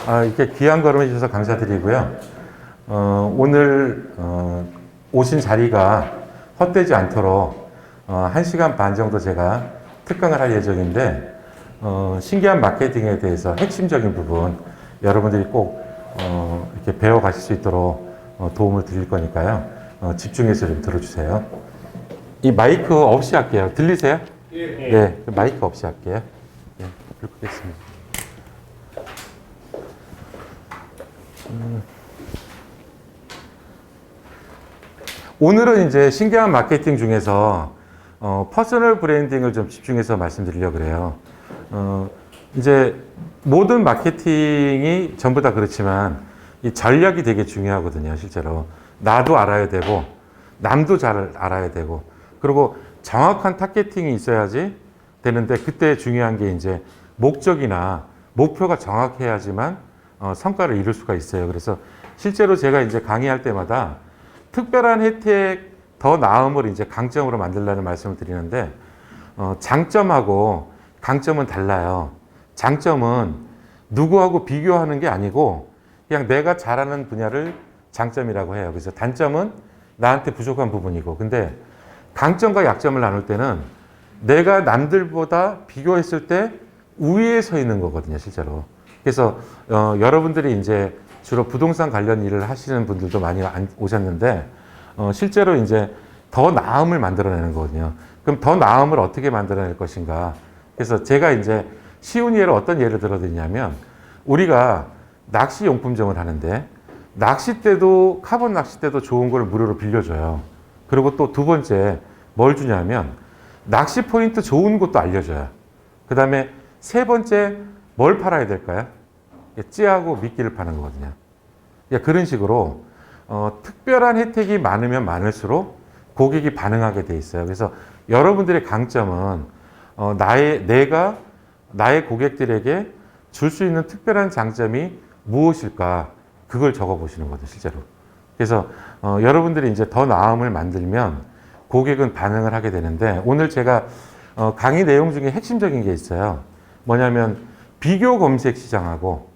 이렇게 귀한 걸음 해주셔서 감사드리고요. 오늘 오신 자리가 헛되지 않도록 1시간 반 정도 제가 특강을 할 예정인데 신기한 마케팅에 대해서 핵심적인 부분 여러분들이 꼭 이렇게 배워가실 수 있도록 도움을 드릴 거니까요. 집중해서 좀 들어주세요. 이 마이크 없이 할게요. 들리세요? 예. 네, 마이크 없이 할게요. 네, 불 끄겠습니다. 오늘은 이제 신기한 마케팅 중에서 퍼스널 브랜딩을 좀 집중해서 말씀드리려고 그래요. 이제 모든 마케팅이 전부 다 그렇지만 이 전략이 되게 중요하거든요, 실제로. 나도 알아야 되고, 남도 잘 알아야 되고, 그리고 정확한 타겟팅이 있어야지 되는데, 그때 중요한 게 이제 목적이나 목표가 정확해야지만 성과를 이룰 수가 있어요. 그래서 실제로 제가 이제 강의할 때마다 특별한 혜택 더 나음을 이제 강점으로 만들라는 말씀을 드리는데, 장점하고 강점은 달라요. 장점은 누구하고 비교하는 게 아니고 그냥 내가 잘하는 분야를 장점이라고 해요. 그래서 단점은 나한테 부족한 부분이고, 근데 강점과 약점을 나눌 때는 내가 남들보다 비교했을 때 우위에 서 있는 거거든요, 실제로. 그래서 여러분들이 이제 주로 부동산 관련 일을 하시는 분들도 많이 오셨는데 실제로 이제 더 나음을 만들어내는 거거든요. 그럼 더 나음을 어떻게 만들어낼 것인가? 그래서 제가 이제 쉬운 예로 어떤 예를 들어드리냐면, 우리가 낚시 용품점을 하는데 낚싯대도 카본 낚싯대도 좋은 걸 무료로 빌려줘요. 그리고 또 두 번째 뭘 주냐면 낚시 포인트 좋은 곳도 알려줘요. 그 다음에 세 번째 뭘 팔아야 될까요? 찌하고 미끼를 파는 거거든요. 그런 식으로 특별한 혜택이 많으면 많을수록 고객이 반응하게 돼 있어요. 그래서 여러분들의 강점은 내가 나의 고객들에게 줄 수 있는 특별한 장점이 무엇일까, 그걸 적어 보시는 거죠, 실제로. 그래서 여러분들이 이제 더 나음을 만들면 고객은 반응을 하게 되는데, 오늘 제가 강의 내용 중에 핵심적인 게 있어요. 뭐냐면 비교 검색 시장하고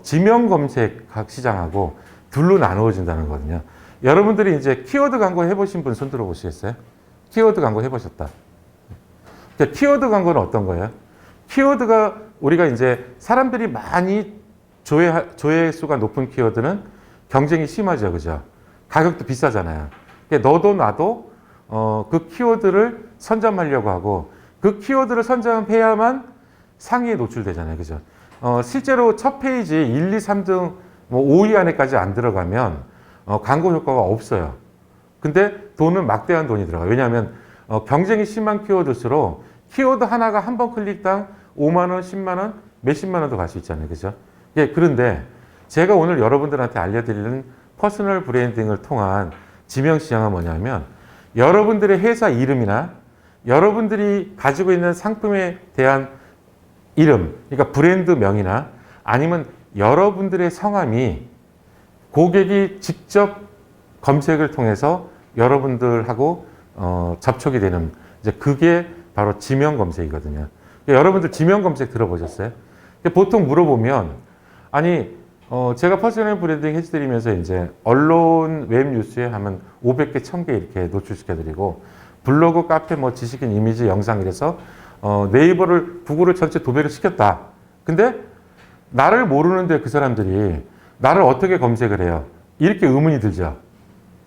지명 검색 시장하고 둘로 나누어진다는 거거든요. 여러분들이 이제 키워드 광고 해보신 분 손 들어 보시겠어요? 키워드 광고 해보셨다. 그러니까 키워드 광고는 어떤 거예요? 키워드가 우리가 이제 사람들이 많이 조회수가 높은 키워드는 경쟁이 심하죠, 그죠? 가격도 비싸잖아요. 그러니까 너도 나도 그 키워드를 선점하려고 하고, 그 키워드를 선점해야만 상위에 노출되잖아요, 그죠? 실제로 첫 페이지 1, 2, 3등, 뭐 5위 안에까지 안 들어가면 광고 효과가 없어요. 근데 돈은 막대한 돈이 들어가요. 왜냐하면 경쟁이 심한 키워드일수록 키워드 하나가 한 번 클릭당 5만 원, 10만 원, 몇십만 원도 갈 수 있잖아요, 그죠? 예, 그런데 제가 오늘 여러분들한테 알려드리는 퍼스널 브랜딩을 통한 지명 시장은 뭐냐면, 여러분들의 회사 이름이나 여러분들이 가지고 있는 상품에 대한 이름, 그러니까 브랜드명이나 아니면 여러분들의 성함이 고객이 직접 검색을 통해서 여러분들하고 접촉이 되는, 이제 그게 바로 지명 검색이거든요. 그러니까 여러분들 지명 검색 들어보셨어요? 그러니까 보통 물어보면, 아니 제가 퍼스널 브랜딩 해드리면서 이제 언론 웹 뉴스에 하면 500개, 1000개 이렇게 노출시켜드리고, 블로그, 카페, 뭐 지식인, 이미지, 영상 이래서 네이버를, 구글을 전체 도배를 시켰다. 근데 나를 모르는데 그 사람들이 나를 어떻게 검색을 해요? 이렇게 의문이 들죠.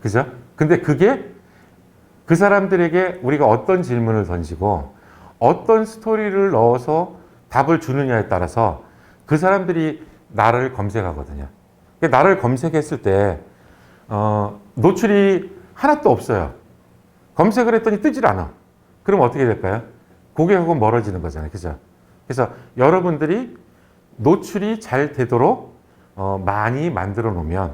그죠? 근데 그게 그 사람들에게 우리가 어떤 질문을 던지고 어떤 스토리를 넣어서 답을 주느냐에 따라서 그 사람들이 나를 검색하거든요. 나를 검색했을 때 노출이 하나도 없어요. 검색을 했더니 뜨질 않아. 그럼 어떻게 될까요? 고객하고 멀어지는 거잖아요, 그죠? 그래서 여러분들이 노출이 잘 되도록 많이 만들어 놓으면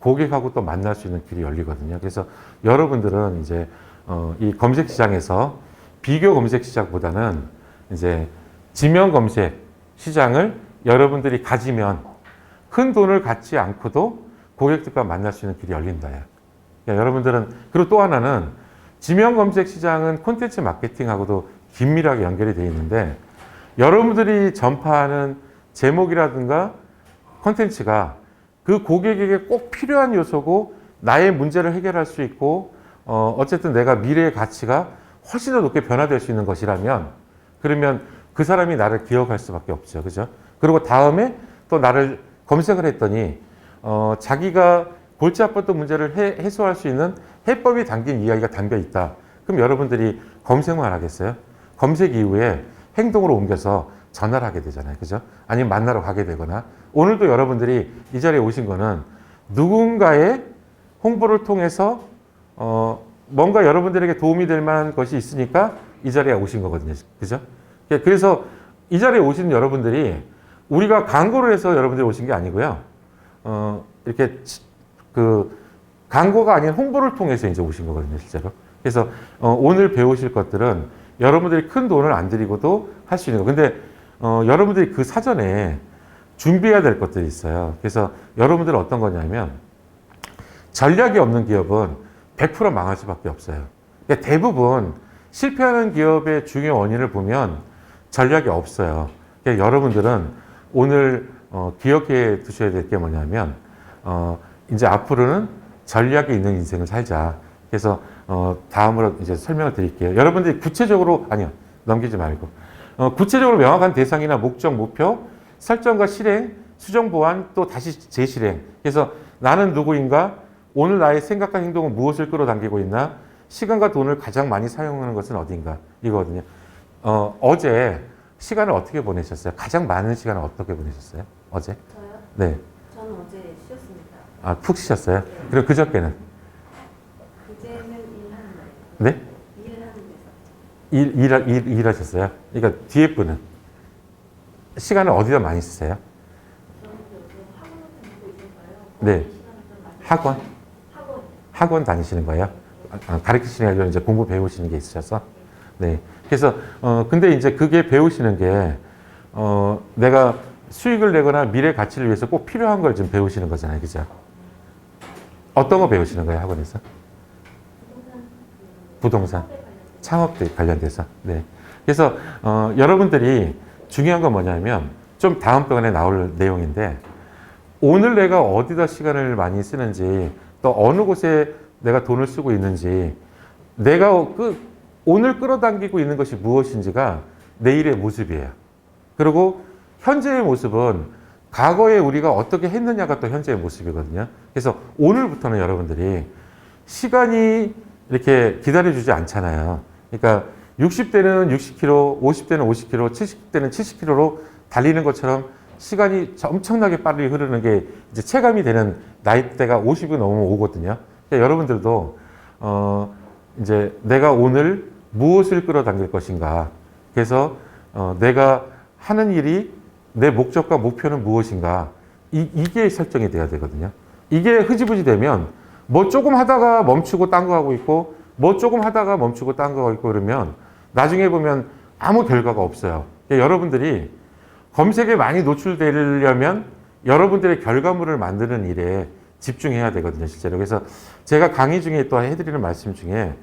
고객하고 또 만날 수 있는 길이 열리거든요. 그래서 여러분들은 이제 이 검색 시장에서 비교 검색 시장보다는 이제 지명 검색 시장을 여러분들이 가지면 큰 돈을 갖지 않고도 고객들과 만날 수 있는 길이 열린다. 그러니까 여러분들은, 그리고 또 하나는 지명 검색 시장은 콘텐츠 마케팅하고도 긴밀하게 연결이 되어 있는데, 여러분들이 전파하는 제목이라든가 콘텐츠가 그 고객에게 꼭 필요한 요소고 나의 문제를 해결할 수 있고 어쨌든 내가 미래의 가치가 훨씬 더 높게 변화될 수 있는 것이라면 그러면 그 사람이 나를 기억할 수밖에 없죠. 그죠? 그리고 다음에 또 나를 검색을 했더니 자기가 골치 아팠던 문제를 해소할 수 있는 해법이 담긴 이야기가 담겨 있다. 그럼 여러분들이 검색만 하겠어요? 검색 이후에 행동으로 옮겨서 전화를 하게 되잖아요. 그죠? 아니면 만나러 가게 되거나 오늘도 여러분들이 이 자리에 오신 거는 누군가의 홍보를 통해서 뭔가 여러분들에게 도움이 될 만한 것이 있으니까 이 자리에 오신 거거든요. 그죠? 그래서 이 자리에 오신 여러분들이 우리가 광고를 해서 여러분들이 오신 게 아니고요. 이렇게 그 광고가 아닌 홍보를 통해서 이제 오신 거거든요, 실제로. 그래서 오늘 배우실 것들은 여러분들이 큰 돈을 안 들이고도 할 수 있는 거. 근데 여러분들이 그 사전에 준비해야 될 것들이 있어요. 그래서 여러분들은 어떤 거냐면 전략이 없는 기업은 100% 망할 수밖에 없어요. 그러니까 대부분 실패하는 기업의 중요 원인을 보면 전략이 없어요. 그러니까 여러분들은 오늘 기억해 두셔야 될 게 뭐냐면 이제 앞으로는 전략이 있는 인생을 살자. 그래서 다음으로 이제 설명을 드릴게요. 여러분들이 구체적으로 아니요 넘기지 말고 구체적으로 명확한 대상이나 목적, 목표, 설정과 실행, 수정 보완 또 다시 재실행. 그래서 나는 누구인가? 오늘 나의 생각과 행동은 무엇을 끌어당기고 있나? 시간과 돈을 가장 많이 사용하는 것은 어딘가? 이거거든요. 어제 시간을 어떻게 보내셨어요? 가장 많은 시간을 어떻게 보내셨어요? 어제? 저요? 네. 저는 어제 쉬었습니다. 아, 푹 쉬셨어요? 네. 그리고 그저께는? 그제는 일하는 날. 네? 일하는 데서. 일하셨어요? 그러니까 뒤에 분은? 시간을 어디다 많이 쓰세요? 저는 요즘 학원을 다니고 있어서요. 네. 시간을 좀 많이 학원? 학원. 학원 다니시는 거예요? 가르치시는 게 아니라 이제 공부 배우시는 게 있으셔서? 네. 그래서, 근데 이제 그게 배우시는 게, 내가 수익을 내거나 미래 가치를 위해서 꼭 필요한 걸 좀 배우시는 거잖아요. 그죠? 어떤 거 배우시는 거예요, 학원에서? 부동산. 창업에 관련돼서. 네. 그래서, 여러분들이 중요한 건 뭐냐면, 좀 다음번에 나올 내용인데, 오늘 내가 어디다 시간을 많이 쓰는지, 또 어느 곳에 내가 돈을 쓰고 있는지, 내가 오늘 끌어당기고 있는 것이 무엇인지가 내일의 모습이에요. 그리고 현재의 모습은 과거에 우리가 어떻게 했느냐가 또 현재의 모습이거든요. 그래서 오늘부터는 여러분들이 시간이 이렇게 기다려주지 않잖아요. 그러니까 60대는 60km, 50대는 50km, 70대는 70km로 달리는 것처럼 시간이 엄청나게 빠르게 흐르는 게 이제 체감이 되는 나이대가 50이 넘으면 오거든요. 그러니까 여러분들도 이제 내가 오늘 무엇을 끌어당길 것인가. 그래서 내가 하는 일이 내 목적과 목표는 무엇인가. 이게 설정이 돼야 되거든요. 이게 흐지부지 되면 뭐 조금 하다가 멈추고 딴 거 하고 있고 뭐 조금 하다가 멈추고 딴 거 하고 있고 그러면 나중에 보면 아무 결과가 없어요. 그러니까 여러분들이 검색에 많이 노출되려면 여러분들의 결과물을 만드는 일에 집중해야 되거든요, 실제로. 그래서 제가 강의 중에 또 해드리는 말씀 중에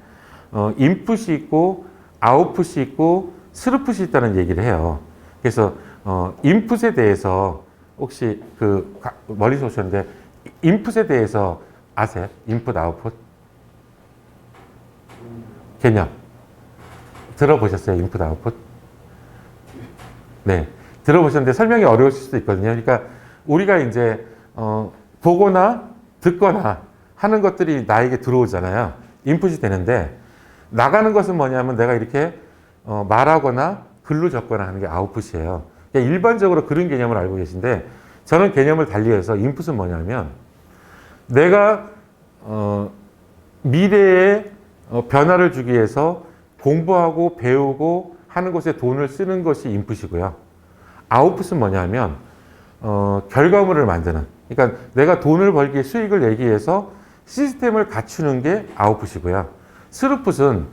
인풋이 있고 아웃풋이 있고 스루풋이 있다는 얘기를 해요. 그래서 인풋에 대해서 혹시 멀리서 오셨는데 인풋에 대해서 아세요? 인풋, 아웃풋? 개념. 들어보셨어요? 인풋, 아웃풋? 네. 들어보셨는데 설명이 어려우실 수도 있거든요. 그러니까 우리가 이제 보거나 듣거나 하는 것들이 나에게 들어오잖아요. 인풋이 되는데 나가는 것은 뭐냐면 내가 이렇게 말하거나 글로 적거나 하는 게 아웃풋이에요. 그러니까 일반적으로 그런 개념을 알고 계신데 저는 개념을 달리해서 인풋은 뭐냐면 내가 미래에 변화를 주기 위해서 공부하고 배우고 하는 것에 돈을 쓰는 것이 인풋이고요. 아웃풋은 뭐냐면 결과물을 만드는, 그러니까 내가 돈을 벌기 위해 수익을 내기 위해서 시스템을 갖추는 게 아웃풋이고요. 스루풋은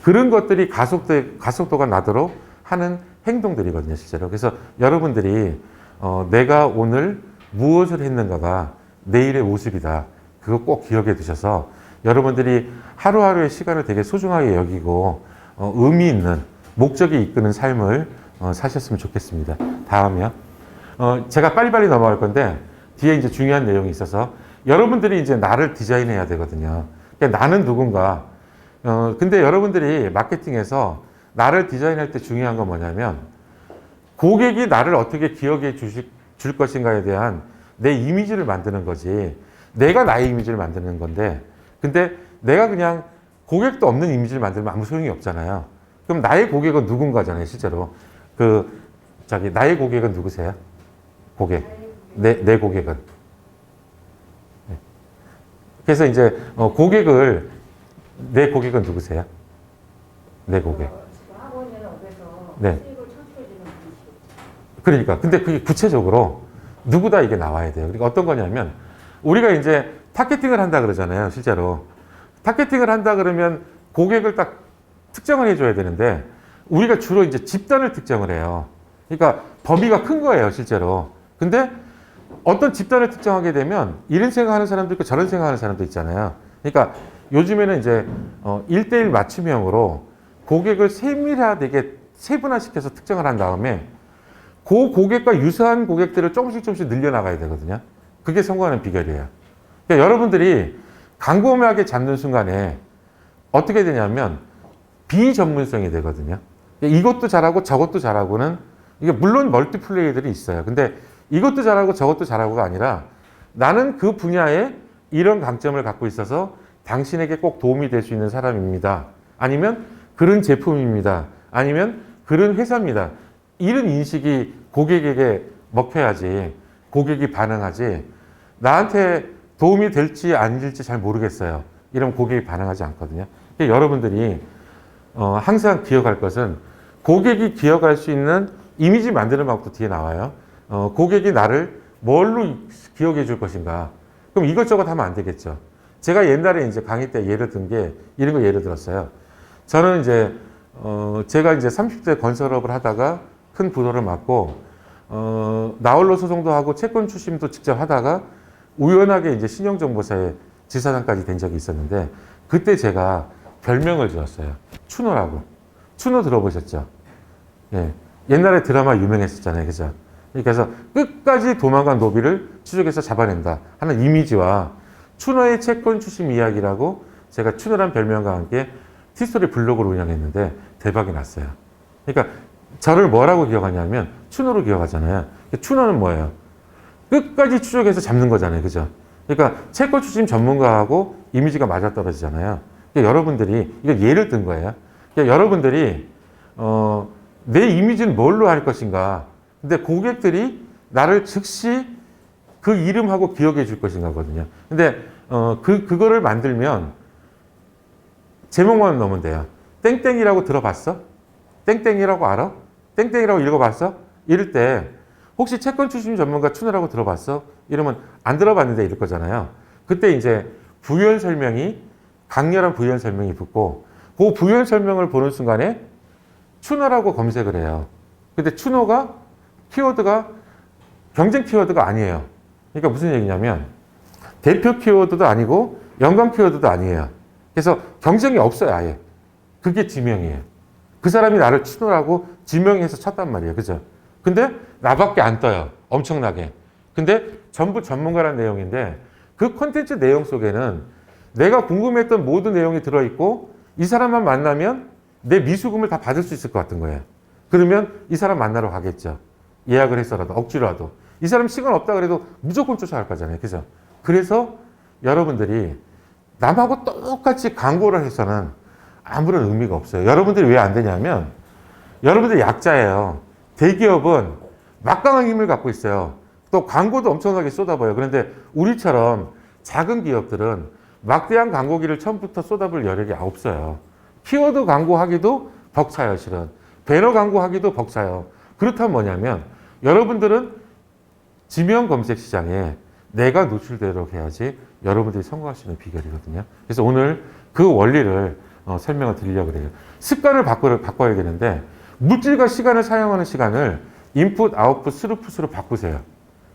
그런 것들이 가속도가 나도록 하는 행동들이거든요, 실제로. 그래서 여러분들이 내가 오늘 무엇을 했는가가 내일의 모습이다. 그거 꼭 기억해 두셔서 여러분들이 하루하루의 시간을 되게 소중하게 여기고 의미 있는 목적이 이끄는 삶을 사셨으면 좋겠습니다. 다음이요. 제가 빨리빨리 넘어갈 건데 뒤에 이제 중요한 내용이 있어서 여러분들이 이제 나를 디자인해야 되거든요. 그러니까 나는 누군가. 근데 여러분들이 마케팅에서 나를 디자인할 때 중요한 건 뭐냐면 고객이 나를 어떻게 기억해 줄 것인가에 대한 내 이미지를 만드는 거지. 내가 나의 이미지를 만드는 건데 근데 내가 그냥 고객도 없는 이미지를 만들면 아무 소용이 없잖아요. 그럼 나의 고객은 누군가잖아요, 실제로. 나의 고객은 누구세요? 고객. 내 고객은. 네. 그래서 이제 내 고객은 누구세요? 내 고객. 지금 학원이나 업에서 네. 수익을 창출해주는 분이시죠. 그러니까. 근데 그게 구체적으로 누구다 이게 나와야 돼요. 그러니까 어떤 거냐면 우리가 이제 타겟팅을 한다 그러잖아요, 실제로. 타겟팅을 한다 그러면 고객을 딱 특정을 해줘야 되는데 우리가 주로 이제 집단을 특정을 해요. 그러니까 범위가 큰 거예요, 실제로. 근데 어떤 집단을 특정하게 되면 이런 생각하는 사람도 있고 저런 생각하는 사람도 있잖아요. 그러니까 요즘에는 이제 1대1 맞춤형으로 고객을 세밀하게 세분화시켜서 특정을 한 다음에 그 고객과 유사한 고객들을 조금씩 늘려나가야 되거든요. 그게 성공하는 비결이에요. 그러니까 여러분들이 광범위하게 잡는 순간에 어떻게 되냐면 비전문성이 되거든요. 이것도 잘하고 저것도 잘하고는 이게 물론 멀티플레이들이 있어요. 근데 이것도 잘하고 저것도 잘하고가 아니라 나는 그 분야에 이런 강점을 갖고 있어서 당신에게 꼭 도움이 될 수 있는 사람입니다. 아니면 그런 제품입니다. 아니면 그런 회사입니다. 이런 인식이 고객에게 먹혀야지 고객이 반응하지 나한테 도움이 될지 아닐지 잘 모르겠어요. 이러면 고객이 반응하지 않거든요. 그러니까 여러분들이 항상 기억할 것은 고객이 기억할 수 있는 이미지 만드는 방법도 뒤에 나와요. 고객이 나를 뭘로 기억해 줄 것인가. 그럼 이것저것 하면 안 되겠죠. 제가 옛날에 이제 강의 때 예를 든 게 이런 거 예를 들었어요. 저는 이제 제가 이제 30대 건설업을 하다가 큰 부도를 맞고 나홀로 소송도 하고 채권 추심도 직접 하다가 우연하게 이제 신용정보사의 지사장까지 된 적이 있었는데 그때 제가 별명을 지었어요. 추노라고. 추노 들어보셨죠? 예. 옛날에 드라마 유명했었잖아요. 그죠? 그래서 끝까지 도망간 노비를 추적해서 잡아낸다 하는 이미지와 추노의 채권 추심 이야기라고 제가 추노란 별명과 함께 티스토리 블로그를 운영했는데 대박이 났어요. 그러니까 저를 뭐라고 기억하냐면 추노로 기억하잖아요. 추노는 뭐예요? 끝까지 추적해서 잡는 거잖아요. 그죠? 그러니까 채권 추심 전문가하고 이미지가 맞아떨어지잖아요. 그러니까 여러분들이 이거 예를 든 거예요. 그러니까 여러분들이 내 이미지는 뭘로 할 것인가? 근데 고객들이 나를 즉시 그 이름하고 기억해 줄 것인가거든요. 근데 그거를 만들면 제목만 넣으면 돼요. 땡땡이라고 들어봤어? 땡땡이라고 알아? 땡땡이라고 읽어봤어? 이럴 때 혹시 채권 추심 전문가 추노라고 들어봤어? 이러면 안 들어봤는데 이럴 거잖아요. 그때 이제 부연 설명이 강렬한 부연 설명이 붙고 그 부연 설명을 보는 순간에 추노라고 검색을 해요. 근데 추노가 키워드가 경쟁 키워드가 아니에요. 그러니까 무슨 얘기냐면 대표 키워드도 아니고 연관 키워드도 아니에요. 그래서 경쟁이 없어요, 아예. 그게 지명이에요. 그 사람이 나를 추노라고 지명해서 쳤단 말이에요. 그죠? 근데 나밖에 안 떠요. 엄청나게. 근데 전부 전문가란 내용인데 그 콘텐츠 내용 속에는 내가 궁금했던 모든 내용이 들어있고 이 사람만 만나면 내 미수금을 다 받을 수 있을 것 같은 거예요. 그러면 이 사람 만나러 가겠죠. 예약을 했어라도 억지로라도. 이 사람 시간 없다 그래도 무조건 쫓아갈 거잖아요. 그죠? 그래서 여러분들이 남하고 똑같이 광고를 해서는 아무런 의미가 없어요. 여러분들이 왜 안 되냐면 여러분들이 약자예요. 대기업은 막강한 힘을 갖고 있어요. 또 광고도 엄청나게 쏟아부어요. 그런데 우리처럼 작은 기업들은 막대한 광고기를 처음부터 쏟아볼 여력이 없어요. 키워드 광고하기도 벅차요, 실은. 배너 광고하기도 벅차요. 그렇다면 뭐냐면 여러분들은 지명 검색 시장에 내가 노출되도록 해야지 여러분들이 성공할 수 있는 비결이거든요. 그래서 오늘 그 원리를 설명을 드리려고 그래요. 습관을 바꿔야 되는데 물질과 시간을 사용하는 시간을 인풋, 아웃풋, 스루풋으로 바꾸세요.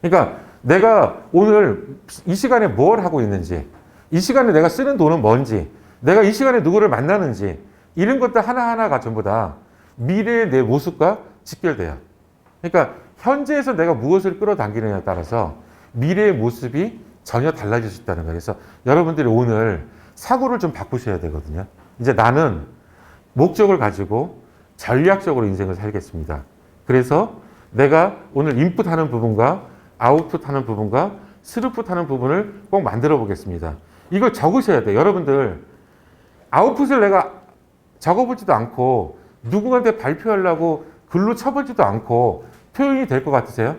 그러니까 내가 오늘 이 시간에 뭘 하고 있는지, 이 시간에 내가 쓰는 돈은 뭔지, 내가 이 시간에 누구를 만나는지 이런 것들 하나하나가 전부 다 미래의 내 모습과 직결돼요. 그러니까 현재에서 내가 무엇을 끌어당기느냐에 따라서 미래의 모습이 전혀 달라질 수 있다는 거예요. 그래서 여러분들이 오늘 사고를 좀 바꾸셔야 되거든요. 이제 나는 목적을 가지고 전략적으로 인생을 살겠습니다. 그래서 내가 오늘 인풋하는 부분과 아웃풋하는 부분과 스루풋하는 부분을 꼭 만들어 보겠습니다. 이걸 적으셔야 돼요. 여러분들 아웃풋을 내가 적어보지도 않고 누구한테 발표하려고 글로 쳐보지도 않고 표현이 될 것 같으세요?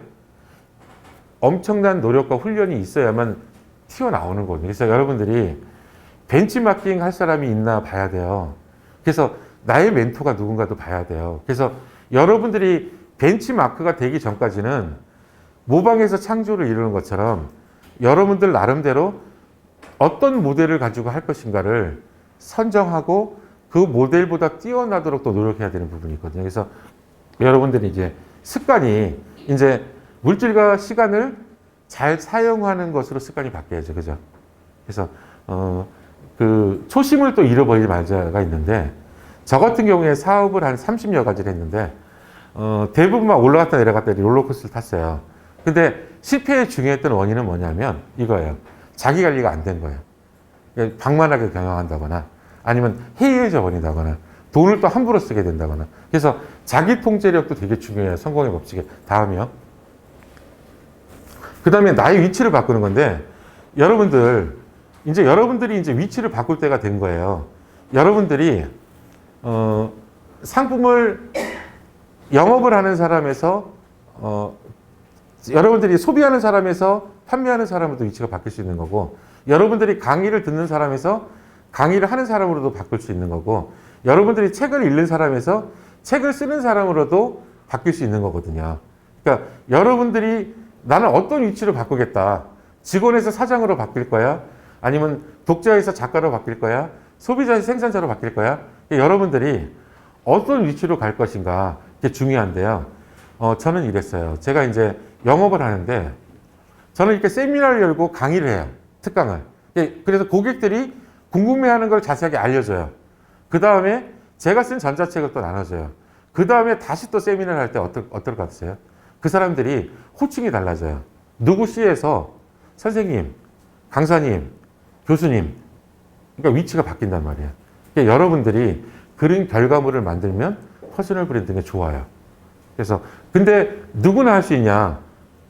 엄청난 노력과 훈련이 있어야만 튀어나오는 거거든요. 그래서 여러분들이 벤치마킹 할 사람이 있나 봐야 돼요. 그래서 나의 멘토가 누군가도 봐야 돼요. 그래서 여러분들이 벤치마크가 되기 전까지는 모방에서 창조를 이루는 것처럼 여러분들 나름대로 어떤 모델을 가지고 할 것인가를 선정하고 그 모델보다 뛰어나도록 또 노력해야 되는 부분이 있거든요. 그래서 여러분들이 이제 습관이 이제 물질과 시간을 잘 사용하는 것으로 습관이 바뀌어야죠. 그죠? 그래서, 그 초심을 또 잃어버리지 말자가 있는데 저 같은 경우에 사업을 한 30여 가지를 했는데 대부분 막 올라갔다 내려갔다 롤러코스터를 탔어요. 근데 실패의 중요했던 원인은 뭐냐면 이거예요. 자기 관리가 안 된 거예요. 방만하게 경영한다거나 아니면 해이해져 버린다거나 돈을 또 함부로 쓰게 된다거나. 그래서 자기 통제력도 되게 중요해요. 성공의 법칙에. 다음이요. 그 다음에 나의 위치를 바꾸는 건데 여러분들이 이제 위치를 바꿀 때가 된 거예요. 여러분들이 상품을 영업을 하는 사람에서 여러분들이 소비하는 사람에서 판매하는 사람으로도 위치가 바뀔 수 있는 거고, 여러분들이 강의를 듣는 사람에서 강의를 하는 사람으로도 바꿀 수 있는 거고, 여러분들이 책을 읽는 사람에서 책을 쓰는 사람으로도 바뀔 수 있는 거거든요. 그러니까 여러분들이 나는 어떤 위치로 바꾸겠다. 직원에서 사장으로 바뀔 거야? 아니면 독자에서 작가로 바뀔 거야? 소비자에서 생산자로 바뀔 거야? 그러니까 여러분들이 어떤 위치로 갈 것인가. 그게 중요한데요. 저는 이랬어요. 제가 이제 영업을 하는데 저는 이렇게 세미나를 열고 강의를 해요. 특강을. 그래서 고객들이 궁금해하는 걸 자세하게 알려줘요. 그 다음에 제가 쓴 전자책을 또 나눠줘요. 그 다음에 다시 또 세미나를 할 때 어떨 것 같으세요? 그 사람들이 호칭이 달라져요. 누구 씨에서 선생님, 강사님, 교수님. 그러니까 위치가 바뀐단 말이에요. 그러니까 여러분들이 그런 결과물을 만들면 퍼스널 브랜딩에 좋아요. 그래서 근데 누구나 할 수 있냐?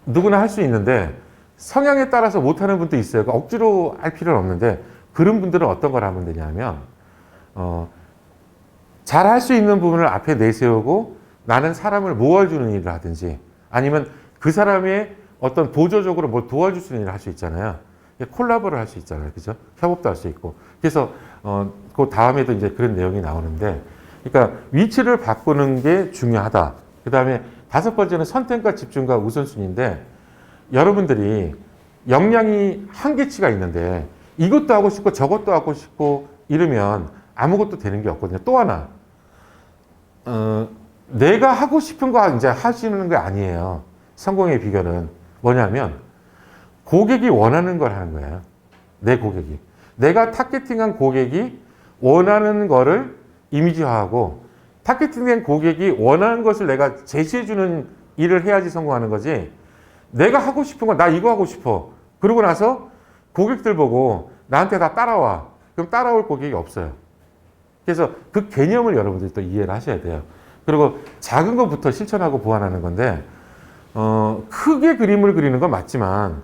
누구나 할 수 있는데 성향에 따라서 못하는 분도 있어요. 그러니까 억지로 할 필요는 없는데 그런 분들은 어떤 걸 하면 되냐면 잘 할 수 있는 부분을 앞에 내세우고 나는 사람을 모아주는 일을 하든지 아니면 그 사람의 어떤 보조적으로 뭘 도와줄 수 있는 일을 할 수 있잖아요. 콜라보를 할 수 있잖아요. 그죠? 협업도 할 수 있고. 그래서 그 다음에도 이제 그런 내용이 나오는데 그러니까 위치를 바꾸는 게 중요하다. 그 다음에 5번째는 선택과 집중과 우선순위인데 여러분들이 역량이 한계치가 있는데 이것도 하고 싶고 저것도 하고 싶고 이러면 아무것도 되는 게 없거든요. 또 하나, 내가 하고 싶은 거 이제 하시는 게 아니에요. 성공의 비결은 뭐냐면 고객이 원하는 걸 하는 거예요. 내 고객이. 내가 타겟팅한 고객이 원하는 거를 이미지화하고 타겟팅된 고객이 원하는 것을 내가 제시해주는 일을 해야지 성공하는 거지. 내가 하고 싶은 건 나 이거 하고 싶어. 그러고 나서 고객들 보고 나한테 다 따라와. 그럼 따라올 고객이 없어요. 그래서 그 개념을 여러분들이 또 이해를 하셔야 돼요. 그리고 작은 것부터 실천하고 보완하는 건데 크게 그림을 그리는 건 맞지만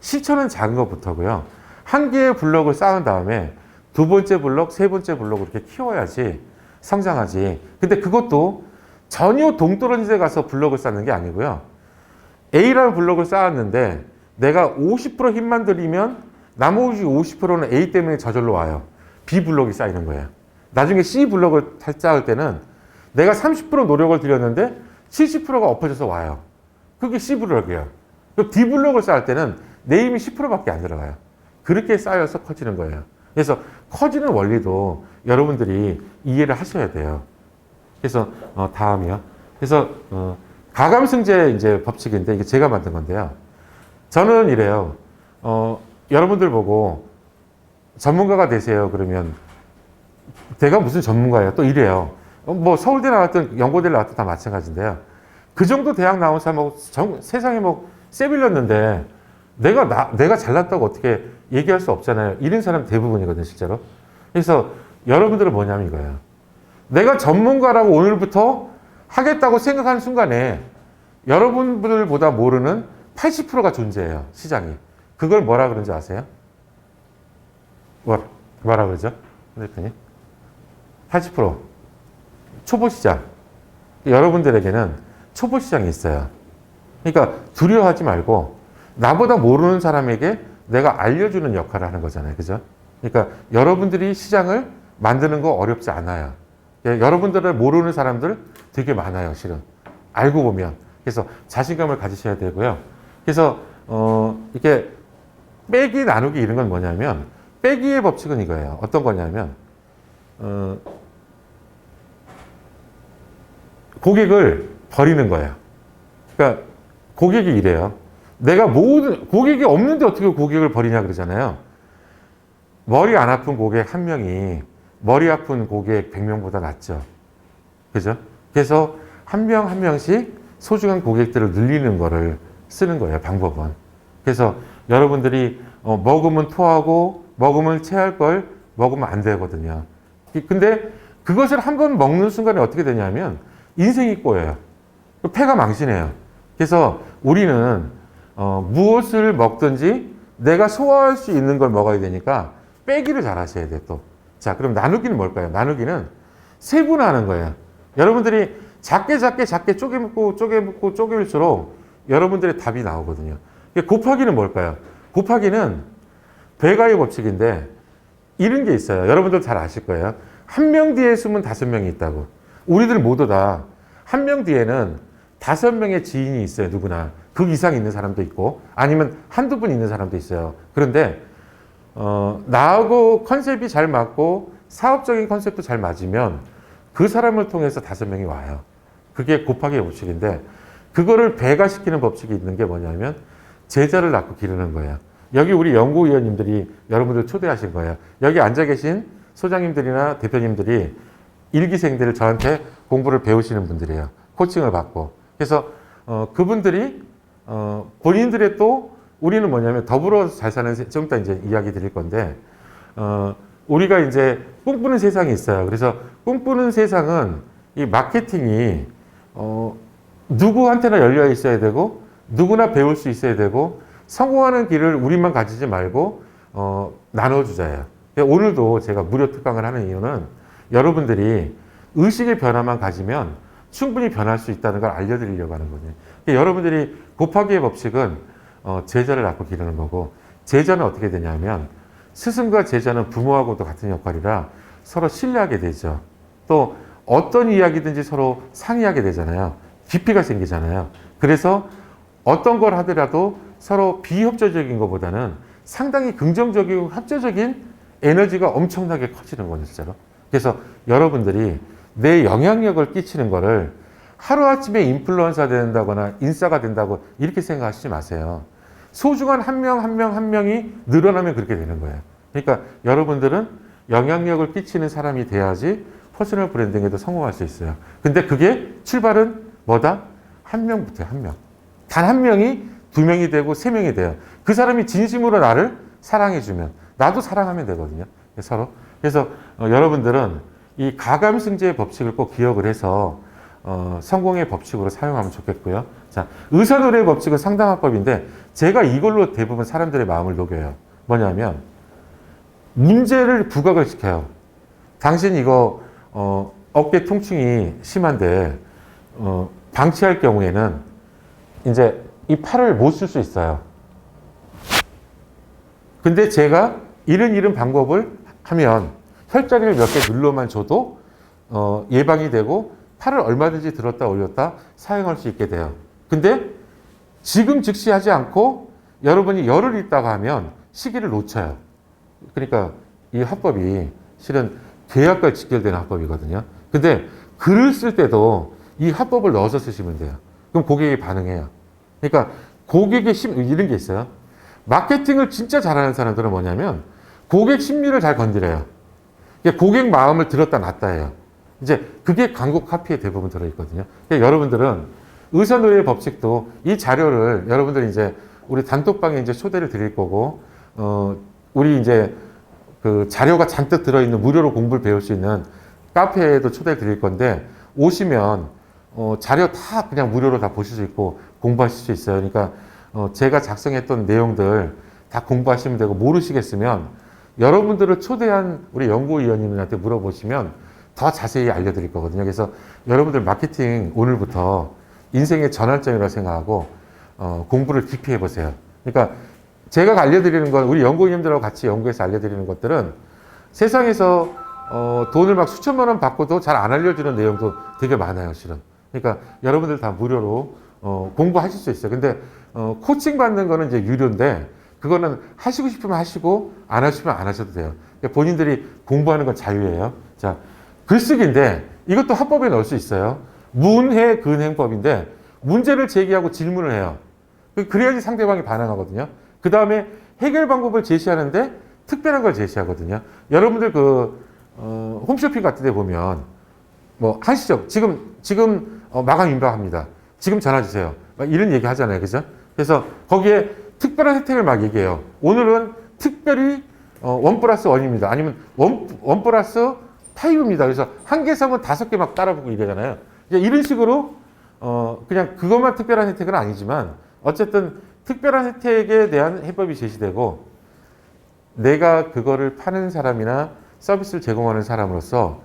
실천은 작은 것부터고요. 한 개의 블록을 쌓은 다음에 두 번째 블록, 세 번째 블록을 이렇게 키워야지 성장하지. 근데 그것도 전혀 동떨어진 데 가서 블록을 쌓는 게 아니고요. A라는 블록을 쌓았는데 내가 50% 힘만 들이면 나머지 50%는 A 때문에 저절로 와요. B 블록이 쌓이는 거예요. 나중에 C 블록을 쌓을 때는 내가 30% 노력을 들였는데 70%가 엎어져서 와요. 그게 C 블록이에요. D 블록을 쌓을 때는 내 힘이 10%밖에 안 들어가요. 그렇게 쌓여서 커지는 거예요. 그래서 커지는 원리도 여러분들이 이해를 하셔야 돼요. 그래서 다음이요. 그래서 가감승제 이제 법칙인데 이게 제가 만든 건데요. 저는 이래요. 여러분들 보고 전문가가 되세요. 그러면 내가 무슨 전문가예요? 또 이래요. 뭐 서울대 나왔든 연고대 나왔든 다 마찬가지인데요. 그 정도 대학 나온 사람하고 세상에 뭐 쇠빌렸는데 내가 잘났다고 어떻게 얘기할 수 없잖아요. 이런 사람 대부분이거든요, 실제로. 그래서 여러분들은 뭐냐면 이거예요. 내가 전문가라고 오늘부터 하겠다고 생각하는 순간에 여러분들보다 모르는 80%가 존재해요, 시장이. 그걸 뭐라 그러는지 아세요? 뭐라 그러죠? 대표님? 80%. 초보 시장. 여러분들에게는 초보 시장이 있어요. 그러니까 두려워하지 말고 나보다 모르는 사람에게 내가 알려주는 역할을 하는 거잖아요. 그죠? 그러니까 여러분들이 시장을 만드는 거 어렵지 않아요. 여러분들을 모르는 사람들 되게 많아요, 실은. 알고 보면. 그래서 자신감을 가지셔야 되고요. 그래서, 이렇게 빼기, 나누기 이런 건 뭐냐면, 빼기의 법칙은 이거예요. 어떤 거냐면, 고객을 버리는 거예요. 그러니까 고객이 이래요. 내가 고객이 없는데 어떻게 고객을 버리냐 그러잖아요. 머리 안 아픈 고객 한 명이 머리 아픈 고객 100명보다 낫죠. 그죠? 그래서 한 명 한 명씩 소중한 고객들을 늘리는 거를 쓰는 거예요, 방법은. 그래서 여러분들이 먹으면 토하고 먹으면 체할 걸 먹으면 안 되거든요. 근데 그것을 한 번 먹는 순간에 어떻게 되냐면 인생이 꼬여요. 폐가 망신해요. 그래서 우리는 무엇을 먹든지 내가 소화할 수 있는 걸 먹어야 되니까 빼기를 잘 하셔야 돼요, 또. 자, 그럼 나누기는 뭘까요? 나누기는 세분화하는 거예요. 여러분들이 작게 쪼개먹고 여러분들의 답이 나오거든요. 곱하기는 뭘까요? 곱하기는 배가의 법칙인데 이런 게 있어요. 여러분들 잘 아실 거예요. 한 명 뒤에 숨은 5명이 있다고. 우리들 모두 다 한 명 뒤에는 5명의 지인이 있어요, 누구나. 그 이상 있는 사람도 있고 아니면 한두 분 있는 사람도 있어요. 그런데 나하고 컨셉이 잘 맞고 사업적인 컨셉도 잘 맞으면 그 사람을 통해서 5명이 와요. 그게 곱하기의 법칙인데 그거를 배가시키는 법칙이 있는 게 뭐냐면 제자를 낳고 기르는 거예요. 여기 우리 연구위원님들이 여러분들 초대하신 거예요. 여기 앉아 계신 소장님들이나 대표님들이 일기생들을 저한테 공부를 배우시는 분들이에요. 코칭을 받고. 그래서 그분들이 본인들의 또 우리는 뭐냐면 더불어 잘 사는 좀 이따 이제 이야기 드릴 건데 우리가 이제 꿈꾸는 세상이 있어요. 그래서 꿈꾸는 세상은 이 마케팅이 누구한테나 열려 있어야 되고 누구나 배울 수 있어야 되고 성공하는 길을 우리만 가지지 말고 나눠주자예요. 오늘도 제가 무료 특강을 하는 이유는 여러분들이 의식의 변화만 가지면 충분히 변할 수 있다는 걸 알려드리려고 하는 거죠. 여러분들이 곱하기의 법칙은 제자를 낳고 기르는 거고 제자는 어떻게 되냐면 스승과 제자는 부모하고도 같은 역할이라 서로 신뢰하게 되죠. 또 어떤 이야기든지 서로 상의하게 되잖아요. 깊이가 생기잖아요. 그래서 어떤 걸 하더라도 서로 비협조적인 것보다는 상당히 긍정적이고 협조적인 에너지가 엄청나게 커지는 거예요, 진짜로. 그래서 여러분들이 내 영향력을 끼치는 거를 하루아침에 인플루언서가 된다거나 인싸가 된다고 이렇게 생각하시지 마세요. 소중한 한 명 한 명이 늘어나면 그렇게 되는 거예요. 그러니까 여러분들은 영향력을 끼치는 사람이 돼야지 퍼스널 브랜딩에도 성공할 수 있어요. 근데 그게 출발은 뭐다? 한 명부터요, 한 명. 단 한 명이 2명이 되고 3명이 돼요. 그 사람이 진심으로 나를 사랑해주면 나도 사랑하면 되거든요. 서로. 그래서 여러분들은 이 가감승제의 법칙을 꼭 기억을 해서 성공의 법칙으로 사용하면 좋겠고요. 자, 의사노래의 법칙은 상담화법인데 제가 이걸로 대부분 사람들의 마음을 녹여요. 뭐냐면 문제를 부각을 시켜요. 당신 이거 어깨 통증이 심한데 방치할 경우에는 이제 이 팔을 못 쓸 수 있어요. 근데 제가 이런 방법을 하면 혈자리를 몇 개 눌러만 줘도 예방이 되고 팔을 얼마든지 들었다 올렸다 사용할 수 있게 돼요. 근데 지금 즉시 하지 않고 여러분이 열흘 있다가 하면 시기를 놓쳐요. 그러니까 이 화법이 실은 계약과 직결되는 화법이거든요. 근데 글을 쓸 때도 이 화법을 넣어서 쓰시면 돼요. 그럼 고객이 반응해요. 그러니까 고객의 이런 게 있어요. 마케팅을 진짜 잘하는 사람들은 뭐냐면 고객 심리를 잘 건드려요. 고객 마음을 들었다 놨다 해요. 이제 그게 광고 카피에 대부분 들어있거든요. 그러니까 여러분들은 의사노래의 법칙도 이 자료를 여러분들이 이제 우리 단톡방에 이제 초대를 드릴 거고, 우리 이제 그 자료가 잔뜩 들어있는 무료로 공부를 배울 수 있는 카페에도 초대를 드릴 건데, 오시면, 자료 다 그냥 무료로 다 보실 수 있고, 공부하실 수 있어요. 그러니까, 제가 작성했던 내용들 다 공부하시면 되고, 모르시겠으면, 여러분들을 초대한 우리 연구위원님들한테 물어보시면 더 자세히 알려드릴 거거든요. 그래서 여러분들 마케팅 오늘부터 인생의 전환점이라고 생각하고 공부를 깊이 해보세요. 그러니까 제가 알려드리는 건 우리 연구위원님들하고 같이 연구해서 알려드리는 것들은 세상에서 돈을 막 수천만 원 받고도 잘 안 알려주는 내용도 되게 많아요, 실은. 그러니까 여러분들 다 무료로 공부하실 수 있어요. 근데 코칭 받는 거는 이제 유료인데 그거는 하시고 싶으면 하시고 안 하시면 안 하셔도 돼요. 그러니까 본인들이 공부하는 건 자유예요. 자, 글쓰기인데 이것도 합법에 넣을 수 있어요. 문해 근행법인데 문제를 제기하고 질문을 해요. 그래야지 상대방이 반응하거든요. 그 다음에 해결 방법을 제시하는데 특별한 걸 제시하거든요. 여러분들 홈쇼핑 같은 데 보면 뭐 하시죠. 지금 마감 임박합니다. 지금 전화 주세요. 막 이런 얘기 하잖아요. 그죠? 그래서 거기에 특별한 혜택을 막 얘기해요. 오늘은 특별히 1+1입니다. 아니면 1+5입니다. 그래서 한 개 사면 5개 막 따라붙고 이러잖아요. 이런 식으로 그냥 그것만 특별한 혜택은 아니지만 어쨌든 특별한 혜택에 대한 해법이 제시되고 내가 그거를 파는 사람이나 서비스를 제공하는 사람으로서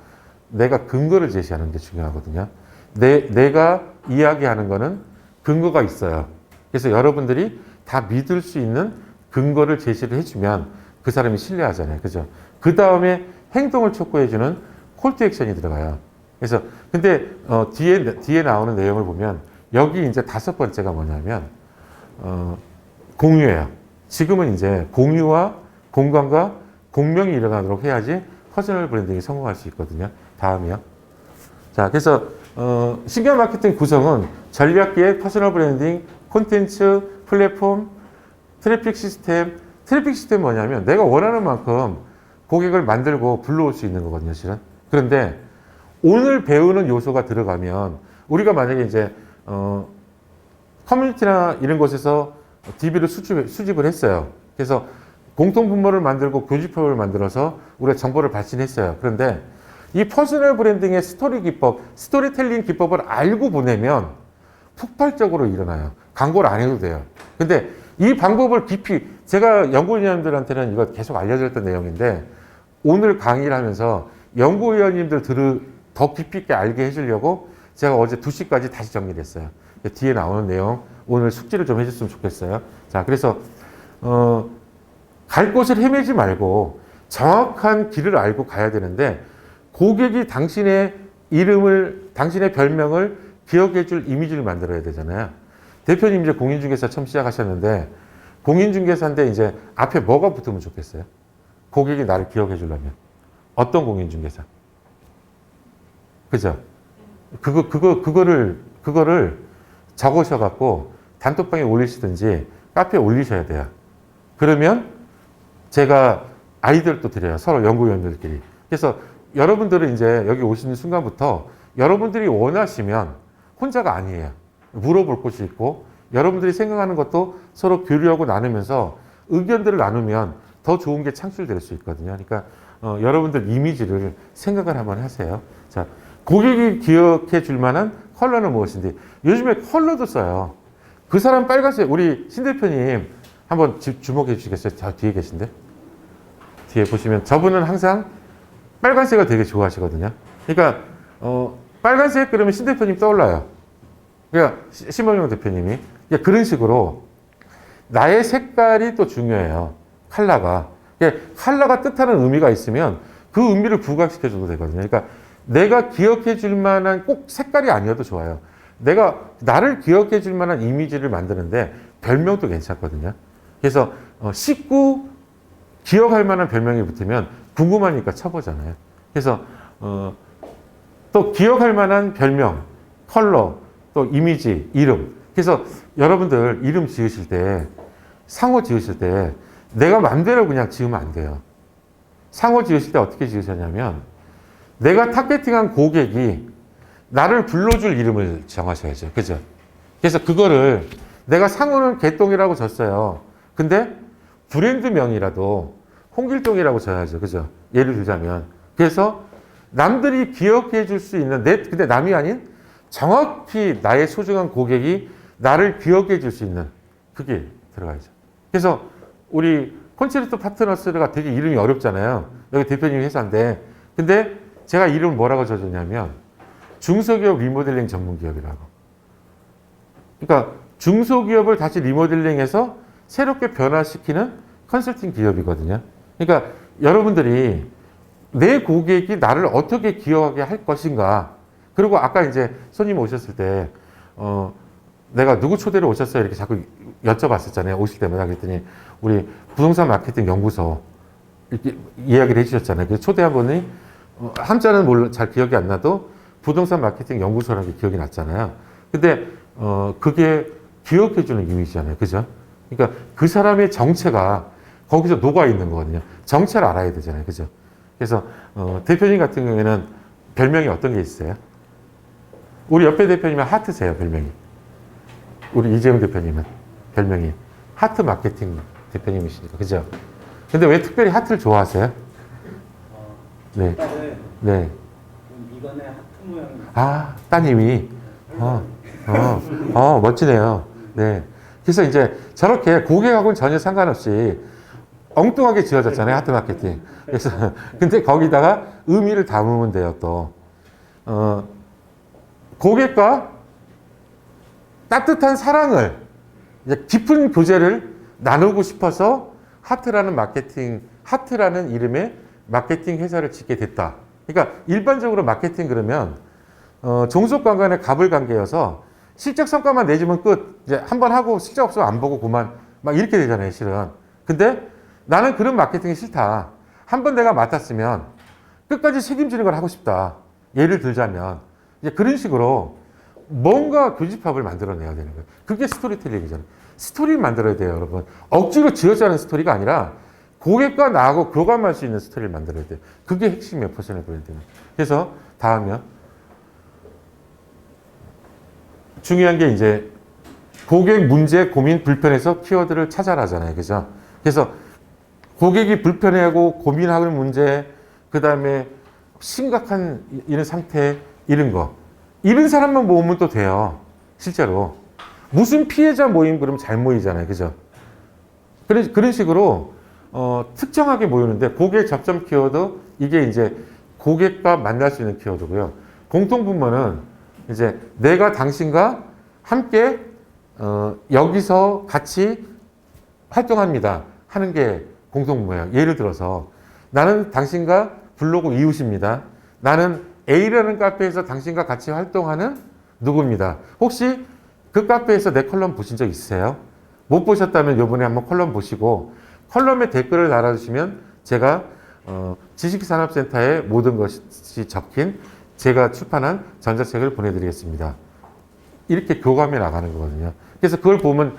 내가 근거를 제시하는 게 중요하거든요. 내가 이야기하는 거는 근거가 있어요. 그래서 여러분들이 다 믿을 수 있는 근거를 제시를 해주면 그 사람이 신뢰하잖아요. 그죠? 그 다음에 행동을 촉구해주는 콜투 액션이 들어가요. 그래서 근데 뒤에 나오는 내용을 보면 여기 이제 5번째가 뭐냐면 공유예요. 지금은 이제 공유와 공감과 공명이 일어나도록 해야지 퍼스널 브랜딩이 성공할 수 있거든요. 다음이요. 자, 그래서 신규 마케팅 구성은 전략기획, 퍼스널 브랜딩, 콘텐츠, 플랫폼, 트래픽 시스템. 트래픽 시스템 뭐냐면 내가 원하는 만큼 고객을 만들고 불러올 수 있는 거거든요, 실은. 그런데 오늘 배우는 요소가 들어가면 우리가 만약에 이제 커뮤니티나 이런 곳에서 DB를 수집을 했어요. 그래서 공통 분모를 만들고 교집합을 만들어서 우리가 정보를 발신했어요. 그런데 이 퍼스널 브랜딩의 스토리 기법, 스토리텔링 기법을 알고 보내면 폭발적으로 일어나요. 광고를 안 해도 돼요. 근데 이 방법을 깊이, 제가 연구위원님들한테는 이거 계속 알려드렸던 내용인데, 오늘 강의를 하면서 연구위원님들 더 깊이 있게 알게 해주려고 제가 어제 2시까지 다시 정리를 했어요. 뒤에 나오는 내용, 오늘 숙지를 좀 해줬으면 좋겠어요. 자, 그래서, 갈 곳을 헤매지 말고 정확한 길을 알고 가야 되는데, 고객이 당신의 당신의 별명을 기억해 줄 이미지를 만들어야 되잖아요. 대표님 이제 공인중개사 처음 시작하셨는데, 공인중개사인데 이제 앞에 뭐가 붙으면 좋겠어요? 고객이 나를 기억해 주려면. 어떤 공인중개사? 그죠? 그거를 적으셔갖고 단톡방에 올리시든지 카페에 올리셔야 돼요. 그러면 제가 아이디어를 또 드려요. 서로 연구위원들끼리. 그래서 여러분들은 이제 여기 오시는 순간부터 여러분들이 원하시면 혼자가 아니에요. 물어볼 곳이 있고 여러분들이 생각하는 것도 서로 교류하고 나누면서 의견들을 나누면 더 좋은 게 창출될 수 있거든요. 그러니까 여러분들 이미지를 생각을 한번 하세요. 자, 고객이 기억해 줄 만한 컬러는 무엇인지. 요즘에 컬러도 써요. 그 사람 빨간색, 우리 신 대표님 한번 주목해 주시겠어요? 저 뒤에 계신데? 뒤에 보시면 저분은 항상 빨간색을 되게 좋아하시거든요. 그러니까 빨간색 그러면 신 대표님 떠올라요. 그러니까 신범용 대표님이 그런 식으로 나의 색깔이 또 중요해요. 컬러가. 컬러가 뜻하는 의미가 있으면 그 의미를 부각시켜줘도 되거든요. 그러니까 내가 기억해 줄 만한 꼭 색깔이 아니어도 좋아요. 내가 나를 기억해 줄 만한 이미지를 만드는데 별명도 괜찮거든요. 그래서 식구 기억할 만한 별명이 붙으면 궁금하니까 쳐보잖아요. 그래서 또 기억할 만한 별명, 컬러, 또 이미지, 이름. 그래서 여러분들 이름 지으실 때, 상호 지으실 때 내가 맘대로 그냥 지으면 안 돼요. 상호 지으실 때 어떻게 지으셨냐면 내가 타겟팅한 고객이 나를 불러줄 이름을 정하셔야죠. 그죠? 그래서 그거를 내가 상호는 개똥이라고 졌어요. 근데 브랜드명이라도 홍길동이라고 져야죠. 그죠? 예를 들자면. 그래서 남들이 기억해 줄 수 있는, 근데 남이 아닌 정확히 나의 소중한 고객이 나를 기억해 줄 수 있는, 그게 들어가야죠. 그래서 우리 콘체르토 파트너스가 되게 이름이 어렵잖아요. 여기 대표님 회사인데. 근데 제가 이름을 뭐라고 적었냐면 중소기업 리모델링 전문기업이라고. 그러니까 중소기업을 다시 리모델링해서 새롭게 변화시키는 컨설팅 기업이거든요. 그러니까 여러분들이 내 고객이 나를 어떻게 기억하게 할 것인가. 그리고 아까 이제 손님 오셨을 때, 내가 누구 초대로 오셨어요? 이렇게 자꾸 여쭤봤었잖아요. 오실 때마다. 그랬더니 우리 부동산 마케팅 연구소 이렇게 이야기를 해주셨잖아요. 그래서 초대한 분이 한자는 잘 기억이 안 나도 부동산 마케팅 연구소라는 게 기억이 났잖아요. 근데 그게 기억해주는 이미지잖아요. 그죠? 그러니까 그 사람의 정체가 거기서 녹아 있는 거거든요. 정체를 알아야 되잖아요. 그죠? 그래서 대표님 같은 경우에는 별명이 어떤 게 있어요? 우리 옆에 대표님은 하트세요. 별명이. 우리 이재용 대표님은 별명이 하트 마케팅 대표님이시니까. 그죠? 근데 왜 특별히 하트를 좋아하세요? 네. 일단은 네. 이번에 하트 모양. 아, 따님이. 멋지네요. 네. 그래서 이제 저렇게 고객하고는 전혀 상관없이 엉뚱하게 지어졌잖아요. 하트 마케팅. 그래서, 근데 거기다가 의미를 담으면 돼요, 또. 고객과 따뜻한 사랑을, 이제 깊은 교제를 나누고 싶어서 하트라는 이름의 마케팅 회사를 짓게 됐다. 그러니까 일반적으로 마케팅 그러면 종속관관의 갑을관계여서 실적 성과만 내주면 끝. 이제 한 번 하고 실적 없으면 안 보고 그만. 막 이렇게 되잖아요, 실은. 근데 나는 그런 마케팅이 싫다. 한 번 내가 맡았으면 끝까지 책임지는 걸 하고 싶다. 예를 들자면 이제 그런 식으로 뭔가 교집합을 만들어내야 되는 거예요. 그게 스토리텔링이잖아요. 스토리를 만들어야 돼요, 여러분. 억지로 지어짜는 스토리가 아니라 고객과 나하고 교감할 수 있는 스토리를 만들어야 돼요. 그게 핵심이에요, 퍼스널 브랜드는. 그래서 다음이요. 중요한 게 이제 고객 문제, 고민, 불편에서 키워드를 찾아라잖아요. 그죠? 그래서 고객이 불편해하고 고민하는 문제, 그 다음에 심각한 이런 상태, 이런 거. 이런 사람만 모으면 또 돼요. 실제로. 무슨 피해자 모임 그러면 잘 모이잖아요. 그죠? 그런 식으로, 특정하게 모이는데 고객 접점 키워드, 이게 이제 고객과 만날 수 있는 키워드고요. 공통분모는 이제 내가 당신과 함께, 여기서 같이 활동합니다. 하는 게 공통분모예요. 예를 들어서 나는 당신과 블로그 이웃입니다. 나는 A라는 카페에서 당신과 같이 활동하는 누구입니다. 혹시 그 카페에서 내 컬럼 보신 적 있으세요? 못 보셨다면 이번에 한번 컬럼 보시고 컬럼에 댓글을 달아주시면 제가 지식산업센터에 모든 것이 적힌 제가 출판한 전자책을 보내드리겠습니다. 이렇게 교감해 나가는 거거든요. 그래서 그걸 보면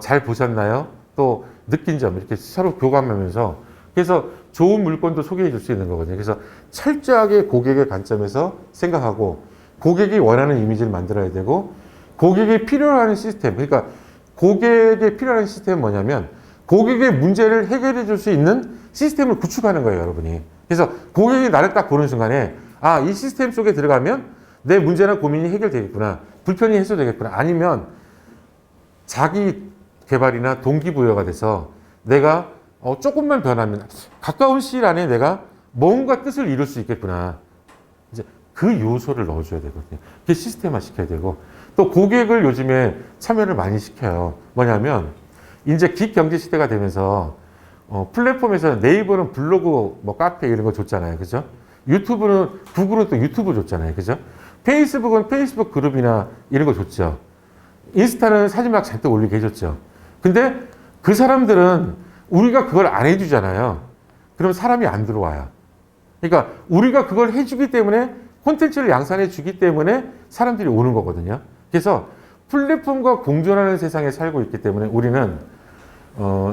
잘 보셨나요? 또 느낀 점 이렇게 서로 교감하면서 그래서 좋은 물건도 소개해 줄 수 있는 거거든요. 그래서 철저하게 고객의 관점에서 생각하고 고객이 원하는 이미지를 만들어야 되고 고객이 필요로 시스템, 그러니까 고객의 필요한 시스템은 뭐냐면 고객의 문제를 해결해 줄 수 있는 시스템을 구축하는 거예요, 여러분이. 그래서 고객이 나를 딱 보는 순간에 아, 이 시스템 속에 들어가면 내 문제나 고민이 해결되겠구나. 불편이 해소되겠구나. 아니면 자기 개발이나 동기부여가 돼서 내가 조금만 변하면 가까운 시일 안에 내가 뭔가 뜻을 이룰 수 있겠구나. 이제 그 요소를 넣어줘야 되거든요. 그게 시스템화 시켜야 되고 또 고객을 요즘에 참여를 많이 시켜요. 뭐냐면 이제 기경제 시대가 되면서 플랫폼에서 네이버는 블로그, 뭐 카페 이런 거 줬잖아요. 그죠? 유튜브는 구글은 또 유튜브 줬잖아요. 그죠? 페이스북은 페이스북 그룹이나 이런 거 줬죠. 인스타는 사진 막 잔뜩 올리게 해줬죠. 근데 그 사람들은 우리가 그걸 안 해주잖아요. 그럼 사람이 안 들어와요. 그러니까 우리가 그걸 해주기 때문에 콘텐츠를 양산해 주기 때문에 사람들이 오는 거거든요. 그래서 플랫폼과 공존하는 세상에 살고 있기 때문에 우리는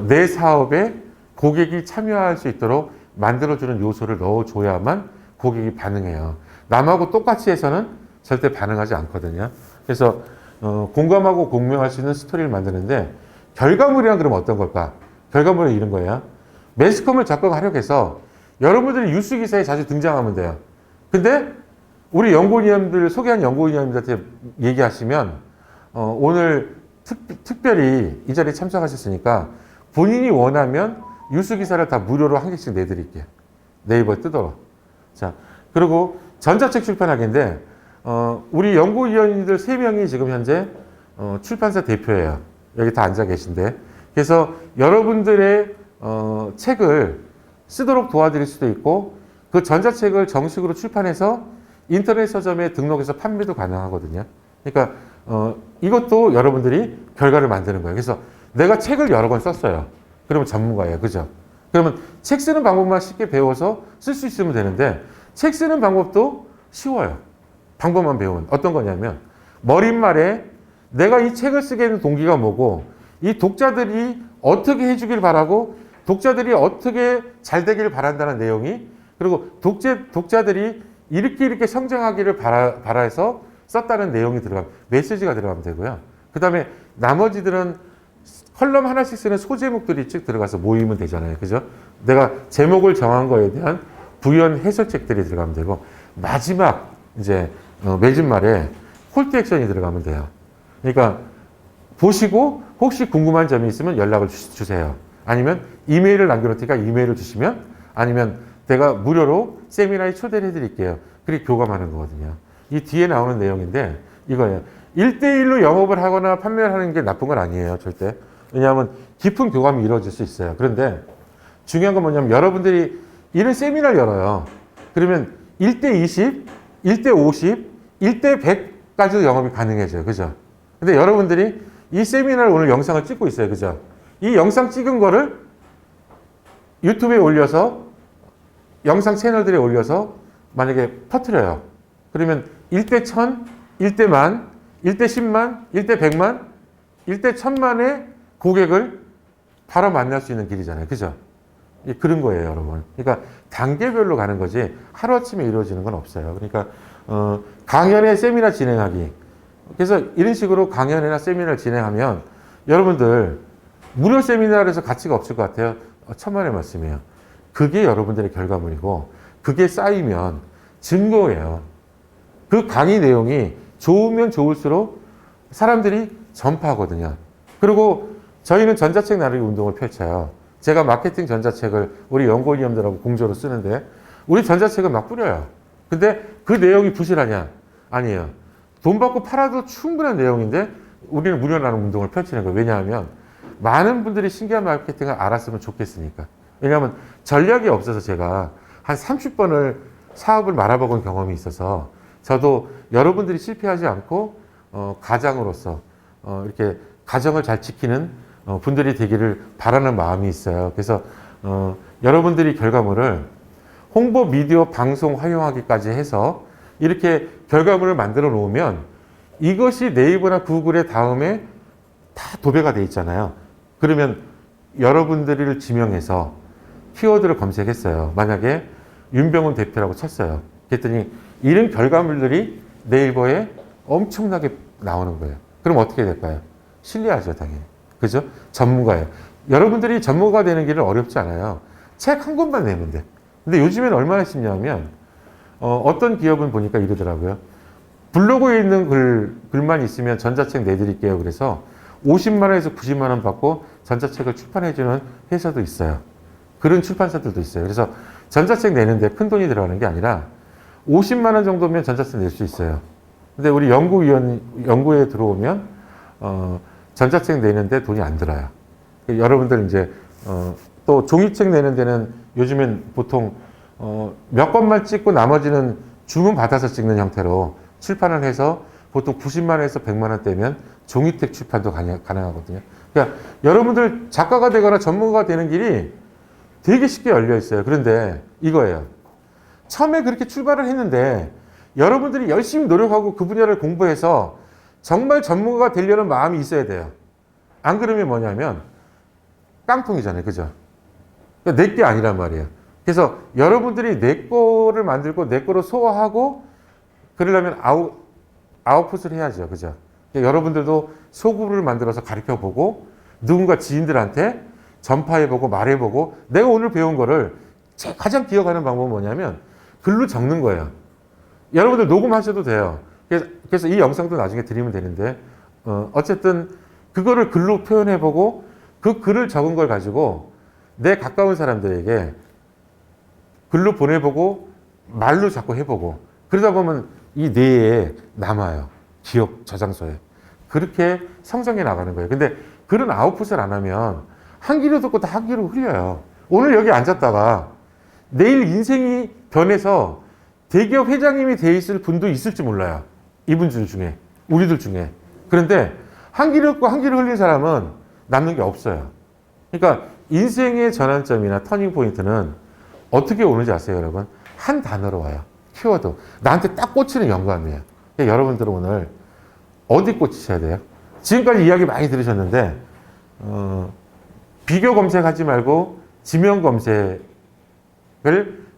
내 사업에 고객이 참여할 수 있도록 만들어주는 요소를 넣어줘야만 고객이 반응해요. 남하고 똑같이 해서는 절대 반응하지 않거든요. 그래서 공감하고 공명할 수 있는 스토리를 만드는데 결과물이란 그럼 어떤 걸까? 결과물은 이런 거예요. 매스컴을 작성하려고 해서 여러분들이 뉴스 기사에 자주 등장하면 돼요. 근데 우리 연구위원들 소개한 연구위원들한테 얘기하시면 오늘 특별히 이 자리에 참석하셨으니까 본인이 원하면 뉴스 기사를 다 무료로 한 개씩 내드릴게요. 네이버에 뜨도록. 자, 그리고 전자책 출판하기인데 우리 연구위원들 3명이 지금 현재 출판사 대표예요. 여기 다 앉아 계신데. 그래서 여러분들의 책을 쓰도록 도와드릴 수도 있고 그 전자책을 정식으로 출판해서 인터넷 서점에 등록해서 판매도 가능하거든요. 그러니까 이것도 여러분들이 결과를 만드는 거예요. 그래서 내가 책을 여러 권 썼어요. 그러면 전문가예요. 그죠? 그러면 책 쓰는 방법만 쉽게 배워서 쓸 수 있으면 되는데 책 쓰는 방법도 쉬워요. 방법만 배우면. 어떤 거냐면 머릿말에 내가 이 책을 쓰게 된 동기가 뭐고 이 독자들이 어떻게 해주길 바라고 독자들이 어떻게 잘 되기를 바란다는 내용이 그리고 독자들이 이렇게 성장하기를 바라서 썼다는 내용이 들어가면 메시지가 들어가면 되고요. 그 다음에 나머지들은 컬럼 하나씩 쓰는 소제목들이 쭉 들어가서 모이면 되잖아요. 그죠? 내가 제목을 정한 거에 대한 부연 해설책들이 들어가면 되고 마지막 이제 매진 말에 콜투 액션이 들어가면 돼요. 그러니까 보시고 혹시 궁금한 점이 있으면 연락을 주세요. 아니면 이메일을 남겨놓을 테니까 이메일을 주시면 아니면 내가 무료로 세미나에 초대를 해드릴게요. 그렇게 교감하는 거거든요. 이 뒤에 나오는 내용인데 이거예요. 1대1로 영업을 하거나 판매를 하는 게 나쁜 건 아니에요. 절대. 왜냐하면 깊은 교감이 이루어질 수 있어요. 그런데 중요한 건 뭐냐면 여러분들이 이런 세미나를 열어요. 그러면 1대20, 1대50, 1대100까지도 영업이 가능해져요. 그죠? 근데 여러분들이 이 세미나를 오늘 영상을 찍고 있어요. 그죠? 이 영상 찍은 거를 유튜브에 올려서 영상 채널들에 올려서 만약에 퍼뜨려요. 그러면 1대1000, 1대10,000, 1대10만, 1대100만, 1대1000만의 고객을 바로 만날 수 있는 길이잖아요. 그죠? 그런 거예요, 여러분. 그러니까 단계별로 가는 거지 하루아침에 이루어지는 건 없어요. 그러니까 강연회 세미나 진행하기. 그래서 이런 식으로 강연회나 세미나를 진행하면 여러분들 무료 세미나에서 가치가 없을 것 같아요. 천만의 말씀이에요. 그게 여러분들의 결과물이고 그게 쌓이면 증거예요. 그 강의 내용이 좋으면 좋을수록 사람들이 전파하거든요. 그리고 저희는 전자책 나누기 운동을 펼쳐요. 제가 마케팅 전자책을 우리 연구위원들하고 공조로 쓰는데 우리 전자책은 막 뿌려요. 근데 그 내용이 부실하냐? 아니에요. 돈 받고 팔아도 충분한 내용인데 우리는 무료 나눔 운동을 펼치는 거예요. 왜냐하면 많은 분들이 신기한 마케팅을 알았으면 좋겠으니까. 왜냐하면 전략이 없어서 제가 한 30번을 사업을 말아먹은 경험이 있어서 저도 여러분들이 실패하지 않고 가장으로서 이렇게 가정을 잘 지키는 분들이 되기를 바라는 마음이 있어요. 그래서 여러분들이 결과물을 홍보, 미디어, 방송 활용하기까지 해서 이렇게 결과물을 만들어 놓으면 이것이 네이버나 구글의 다음에 다 도배가 돼 있잖아요. 그러면 여러분들을 지명해서 키워드를 검색했어요. 만약에 윤병훈 대표라고 쳤어요. 그랬더니 이런 결과물들이 네이버에 엄청나게 나오는 거예요. 그럼 어떻게 될까요? 신뢰하죠, 당연히. 그죠? 전문가예요. 여러분들이 전문가 되는 길은 어렵지 않아요. 책 한 권만 내면 돼. 근데 요즘엔 얼마나 쉽냐면 어떤 기업은 보니까 이러더라고요. 블로그에 있는 글만 있으면 전자책 내드릴게요. 그래서 50만 원에서 90만 원 받고 전자책을 출판해주는 회사도 있어요. 그런 출판사들도 있어요. 그래서 전자책 내는데 큰 돈이 들어가는 게 아니라 50만 원 정도면 전자책 낼 수 있어요. 근데 우리 연구에 들어오면 전자책 내는데 돈이 안 들어요. 여러분들 이제 또 종이책 내는 데는 요즘엔 보통 몇 권만 찍고 나머지는 주문 받아서 찍는 형태로 출판을 해서 보통 90만 원에서 100만 원대면 종이책 출판도 가능하거든요. 그러니까 여러분들 작가가 되거나 전문가가 되는 길이 되게 쉽게 열려 있어요. 그런데 이거예요. 처음에 그렇게 출발을 했는데 여러분들이 열심히 노력하고 그 분야를 공부해서 정말 전문가가 되려는 마음이 있어야 돼요. 안 그러면 뭐냐면 깡통이잖아요. 그죠? 그러니까 내 게 아니란 말이에요. 그래서 여러분들이 내 거를 만들고 내 거로 소화하고 그러려면 아웃풋을 해야죠. 그죠? 여러분들도 소그룹을 만들어서 가르쳐보고 누군가 지인들한테 전파해보고 말해보고 내가 오늘 배운 거를 가장 기억하는 방법은 뭐냐면 글로 적는 거예요. 여러분들 녹음하셔도 돼요. 그래서 이 영상도 나중에 드리면 되는데 어쨌든 그거를 글로 표현해보고 그 글을 적은 걸 가지고 내 가까운 사람들에게 글로 보내보고 말로 자꾸 해보고 그러다 보면 이 뇌에 남아요. 기억 저장소에. 그렇게 성장해 나가는 거예요. 근데 그런 아웃풋을 안 하면 한 귀로 듣고 다 한 귀로 흘려요. 오늘 여기 앉았다가 내일 인생이 변해서 대기업 회장님이 돼 있을 분도 있을지 몰라요. 이분들 중에, 우리들 중에. 그런데 한 귀로 듣고 한 귀로 흘린 사람은 남는 게 없어요. 그러니까 인생의 전환점이나 터닝 포인트는 어떻게 오는지 아세요, 여러분? 한 단어로 와요. 키워드. 나한테 딱 꽂히는 영감이에요. 그러니까 여러분들은 오늘 어디 꽂히셔야 돼요? 지금까지 이야기 많이 들으셨는데 비교 검색하지 말고 지명 검색을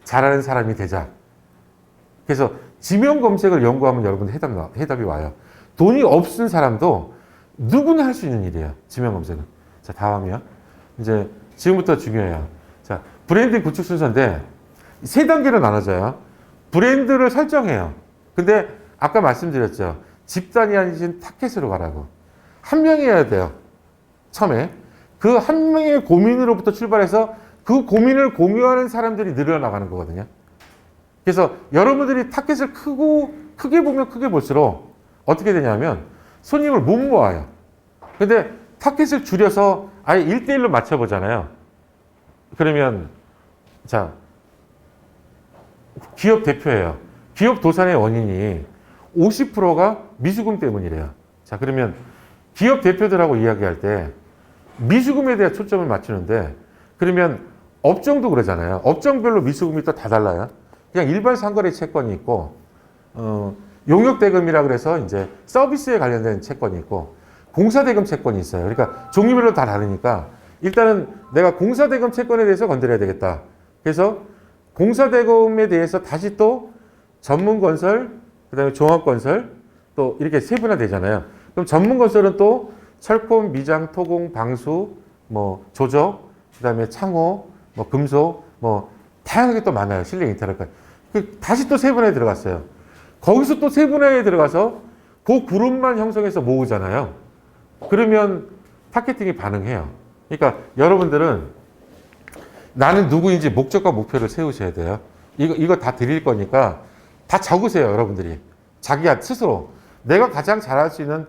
잘하는 사람이 되자. 그래서 지명 검색을 연구하면 여러분들 해답이 와요. 돈이 없은 사람도 누구나 할 수 있는 일이에요. 지명 검색은. 자, 다음이요. 이제 지금부터 중요해요. 자, 브랜드 구축 순서인데 세 단계로 나눠져요. 브랜드를 설정해요. 근데 아까 말씀드렸죠. 집단이 아니신 타켓으로 가라고. 한 명이어야 돼요. 처음에. 그 한 명의 고민으로부터 출발해서 그 고민을 공유하는 사람들이 늘어나가는 거거든요. 그래서 여러분들이 타켓을 크게 보면 크게 볼수록 어떻게 되냐면 손님을 못 모아요. 근데 타켓을 줄여서 아예 1대1로 맞춰보잖아요. 그러면 자, 기업 대표예요. 기업 도산의 원인이 50%가 미수금 때문이래요. 자, 그러면 기업 대표들하고 이야기할 때 미수금에 대해 초점을 맞추는데 그러면 업종도 그러잖아요. 업종별로 미수금이 또 다 달라요. 그냥 일반 상거래 채권이 있고 용역대금이라 그래서 이제 서비스에 관련된 채권이 있고 공사대금 채권이 있어요. 그러니까 종류별로 다 다르니까 일단은 내가 공사대금 채권에 대해서 건드려야 되겠다. 그래서 공사대금에 대해서 다시 또 전문건설, 그 다음에 종합건설 또 이렇게 세분화되잖아요. 그럼 전문건설은 또 철콘, 미장, 토공, 방수, 뭐 조적, 그 다음에 창호, 뭐 금속, 뭐 다양하게 또 많아요. 실내 인테리어까지. 다시 또 세분화에 들어갔어요. 거기서 또 세분화에 들어가서 그 그룹만 형성해서 모으잖아요. 그러면 타겟팅이 반응해요. 그러니까 여러분들은 나는 누구인지 목적과 목표를 세우셔야 돼요. 이거 다 드릴 거니까 다 적으세요, 여러분들이. 자기 스스로. 내가 가장 잘할 수 있는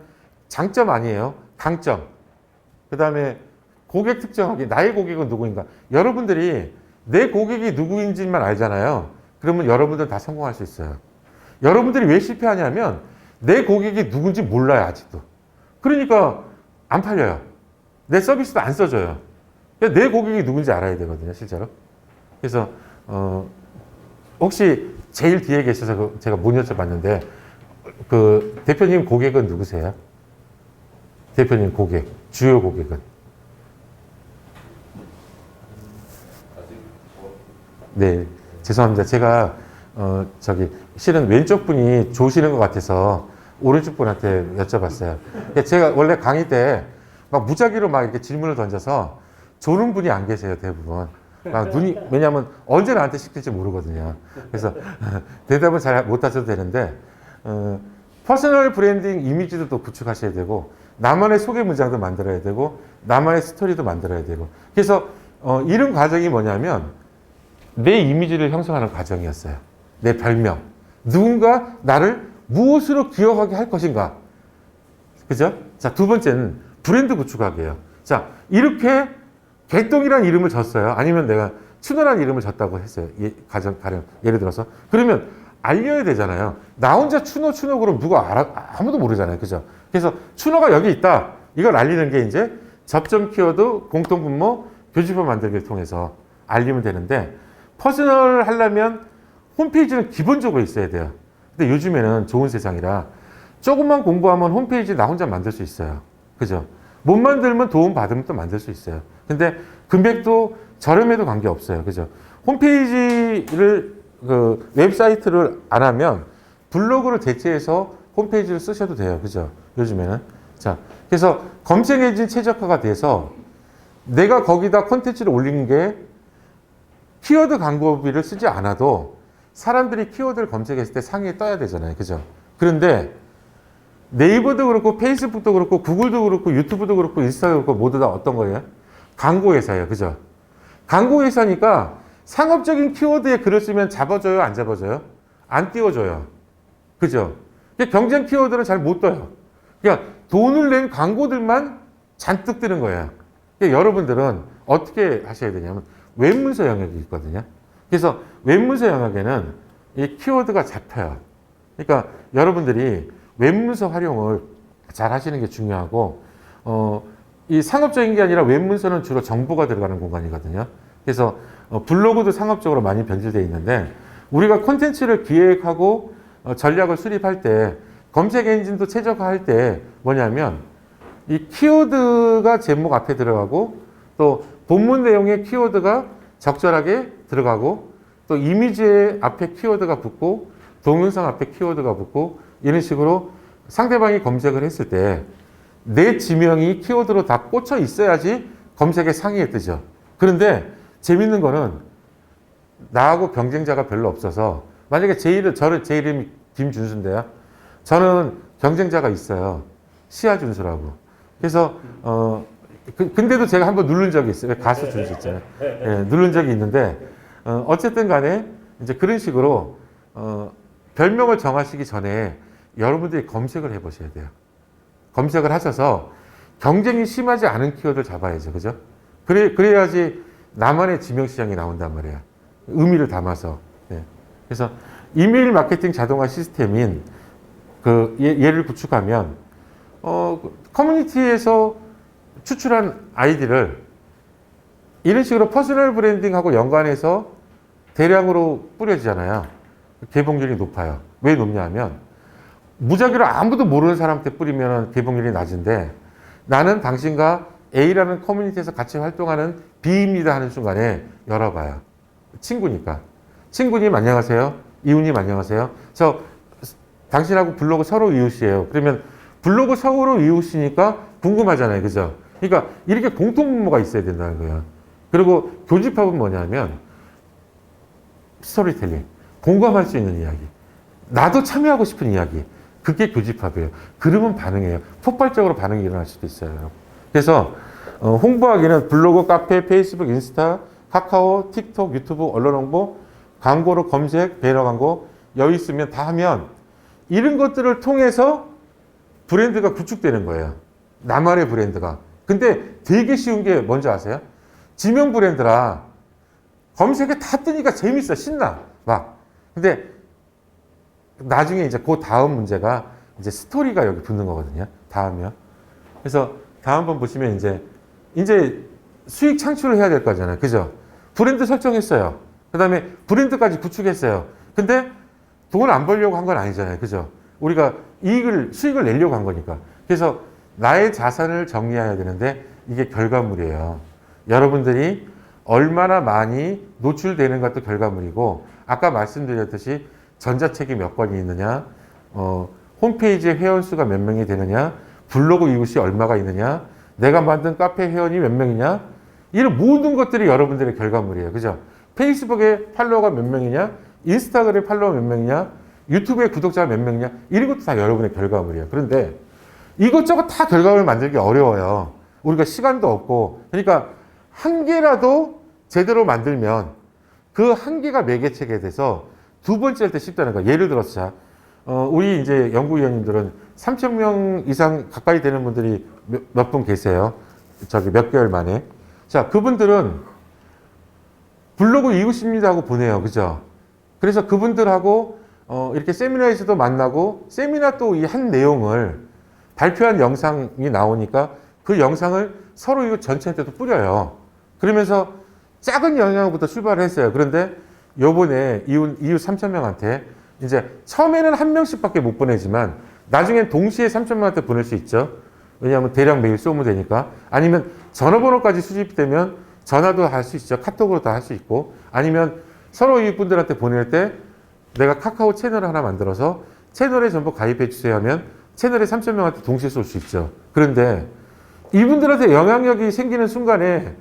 장점 아니에요. 강점. 그 다음에 고객 특정하기. 나의 고객은 누구인가. 여러분들이 내 고객이 누구인지만 알잖아요. 그러면 여러분들은 다 성공할 수 있어요. 여러분들이 왜 실패하냐면 내 고객이 누군지 몰라요, 아직도. 그러니까 안 팔려요. 내 서비스도 안 써줘요. 내 고객이 누군지 알아야 되거든요, 실제로. 그래서 혹시 제일 뒤에 계셔서 제가 못 여쭤봤는데 그 대표님 고객은 누구세요? 대표님 고객, 주요 고객은? 네, 죄송합니다. 제가 실은 왼쪽 분이 조시는 것 같아서 오른쪽 분한테 여쭤봤어요. 제가 원래 강의 때 막 무작위로 막 이렇게 질문을 던져서 조는 분이 안 계세요, 대부분. 왜냐하면 언제 나한테 시킬지 모르거든요. 그래서 대답은 잘 못 하셔도 되는데, 퍼스널 브랜딩 이미지도 또 구축하셔야 되고, 나만의 소개 문장도 만들어야 되고, 나만의 스토리도 만들어야 되고. 그래서 이런 과정이 뭐냐면, 내 이미지를 형성하는 과정이었어요. 내 별명. 누군가 나를 무엇으로 기억하게 할 것인가. 그죠? 자, 두 번째는 브랜드 구축하기예요. 자, 이렇게 개똥이라는 이름을 줬어요. 아니면 내가 추노라는 이름을 줬다고 했어요. 가령 예를 들어서. 그러면 알려야 되잖아요. 나 혼자 추노 그러면 누가 알아? 아무도 모르잖아요. 그죠? 그래서 추노가 여기 있다. 이걸 알리는 게 이제 접점 키워드, 공통분모, 교집합 만들기를 통해서 알리면 되는데 퍼스널 하려면 홈페이지는 기본적으로 있어야 돼요. 근데 요즘에는 좋은 세상이라 조금만 공부하면 홈페이지 나 혼자 만들 수 있어요. 그죠? 못 만들면 도움 받으면 또 만들 수 있어요. 근데 금액도 저렴해도 관계없어요. 그죠? 홈페이지를 웹사이트를 안 하면 블로그를 대체해서 홈페이지를 쓰셔도 돼요. 그죠? 요즘에는. 자, 그래서 검색 엔진 최적화가 돼서 내가 거기다 콘텐츠를 올리는 게 키워드 광고비를 쓰지 않아도 사람들이 키워드를 검색했을 때 상위에 떠야 되잖아요. 그죠? 그런데 네이버도 그렇고 페이스북도 그렇고 구글도 그렇고 유튜브도 그렇고 인스타도 그렇고 모두 다 어떤 거예요? 광고 회사예요. 그죠? 광고 회사니까 상업적인 키워드에 글을 쓰면 잡아줘요? 안 잡아줘요? 안 띄워줘요. 그죠? 경쟁 키워드는 잘 못 떠요. 그러니까 돈을 낸 광고들만 잔뜩 뜨는 거예요. 그러니까 여러분들은 어떻게 하셔야 되냐면 웹문서 영역이 있거든요. 그래서 웹문서 영역에는 이 키워드가 잡혀요. 그러니까 여러분들이 웹문서 활용을 잘 하시는 게 중요하고, 이 상업적인 게 아니라 웹문서는 주로 정보가 들어가는 공간이거든요. 그래서 블로그도 상업적으로 많이 변질되어 있는데 우리가 콘텐츠를 기획하고 전략을 수립할 때 검색 엔진도 최적화할 때 뭐냐면 이 키워드가 제목 앞에 들어가고 또 본문 내용의 키워드가 적절하게 들어가고 또 이미지의 앞에 키워드가 붙고 동영상 앞에 키워드가 붙고 이런 식으로 상대방이 검색을 했을 때 내 지명이 키워드로 다 꽂혀 있어야지 검색의 상위에 뜨죠. 그런데 재밌는 거는 나하고 경쟁자가 별로 없어서 만약에 제 이름이 김준수인데요. 저는 경쟁자가 있어요. 시아준수라고. 그래서 근데도 제가 한번 누른 적이 있어요. 가수 준수 있잖아요. 예, 누른 적이 있는데 어쨌든 간에 이제 그런 식으로 별명을 정하시기 전에 여러분들이 검색을 해보셔야 돼요. 검색을 하셔서 경쟁이 심하지 않은 키워드를 잡아야죠. 그죠? 그래야지 나만의 지명시장이 나온단 말이에요. 의미를 담아서. 예. 그래서 이메일 마케팅 자동화 시스템인 얘를 구축하면 커뮤니티에서 추출한 아이디를 이런 식으로 퍼스널 브랜딩하고 연관해서 대량으로 뿌려지잖아요. 개봉률이 높아요. 왜 높냐 하면 무작위로 아무도 모르는 사람한테 뿌리면 개봉률이 낮은데 나는 당신과 A라는 커뮤니티에서 같이 활동하는 B입니다 하는 순간에 열어봐요. 친구니까. 친구님 안녕하세요. 이웃님 안녕하세요. 저 당신하고 블로그 서로 이웃이에요. 그러면 블로그 서로 이웃이니까 궁금하잖아요. 그죠? 그러니까 이렇게 공통분모가 있어야 된다는 거예요. 그리고 교집합은 뭐냐면 스토리텔링. 공감할 수 있는 이야기. 나도 참여하고 싶은 이야기. 그게 교집합이에요. 그러면 반응해요. 폭발적으로 반응이 일어날 수도 있어요. 그래서 홍보하기는 블로그, 카페, 페이스북, 인스타, 카카오, 틱톡, 유튜브, 언론 홍보, 광고로 검색, 배너 광고 여기 있으면 다 하면 이런 것들을 통해서 브랜드가 구축되는 거예요. 나만의 브랜드가. 근데 되게 쉬운 게 뭔지 아세요? 지명 브랜드라 검색에 다 뜨니까 재밌어. 신나. 막. 근데 나중에 이제 그 다음 문제가 이제 스토리가 여기 붙는 거거든요. 다음이요. 그래서 다음번 보시면 이제 수익 창출을 해야 될 거잖아요. 그죠? 브랜드 설정했어요. 그 다음에 브랜드까지 구축했어요. 근데 돈을 안 벌려고 한 건 아니잖아요. 그죠? 우리가 수익을 내려고 한 거니까. 그래서 나의 자산을 정리해야 되는데 이게 결과물이에요. 여러분들이 얼마나 많이 노출되는 것도 결과물이고 아까 말씀드렸듯이 전자책이 몇 권이 있느냐, 홈페이지에 회원수가 몇 명이 되느냐, 블로그 이웃이 얼마가 있느냐, 내가 만든 카페 회원이 몇 명이냐, 이런 모든 것들이 여러분들의 결과물이에요. 그죠? 페이스북에 팔로워가 몇 명이냐, 인스타그램에 팔로워 몇 명이냐, 유튜브에 구독자가 몇 명이냐, 이런 것도 다 여러분의 결과물이에요. 그런데 이것저것 다 결과물 만들기 어려워요. 우리가 시간도 없고. 그러니까 한 개라도 제대로 만들면 그 한 개가 매개체가 돼서 두 번째 할 때 쉽다는 거예요. 예를 들어서 우리 이제 연구위원님들은 3,000명 이상 가까이 되는 분들이 몇 분 계세요. 몇 개월 만에. 자, 그분들은 블로그 이웃입니다 하고 보내요. 그죠? 그래서 그분들하고 이렇게 세미나에서도 만나고 세미나 또 이 한 내용을 발표한 영상이 나오니까 그 영상을 서로 이웃 전체한테도 뿌려요. 그러면서 작은 영향부터 출발을 했어요. 그런데 요번에 이웃 3,000명한테 이제 처음에는 한 명씩밖에 못 보내지만 나중엔 동시에 3,000명한테 보낼 수 있죠. 왜냐하면 대량 메일 쏘면 되니까. 아니면 전화번호까지 수집되면 전화도 할 수 있죠. 카톡으로 다 할 수 있고. 아니면 서로 이웃분들한테 보낼 때 내가 카카오 채널을 하나 만들어서 채널에 전부 가입해 주세요 하면 채널에 3,000명한테 동시에 쏠 수 있죠. 그런데 이분들한테 영향력이 생기는 순간에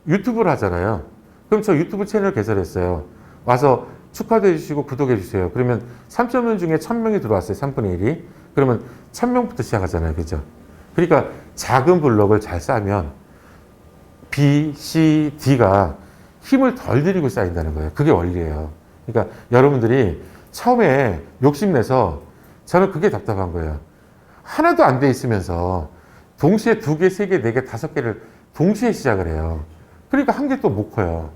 유튜브를 하잖아요. 그럼 저 유튜브 채널 개설했어요. 와서 축하도 해주시고 구독해주세요. 그러면 3,000명 중에 1,000명이 들어왔어요. 3분의 1이. 그러면 1,000명부터 시작하잖아요. 그죠? 그러니까 작은 블록을 잘 쌓으면 B, C, D가 힘을 덜 들이고 쌓인다는 거예요. 그게 원리예요. 그러니까 여러분들이 처음에 욕심내서 저는 그게 답답한 거예요. 하나도 안 돼 있으면서 동시에 2개, 3개, 4개, 5개를 동시에 시작을 해요. 그러니까 한 개 또 못 커요.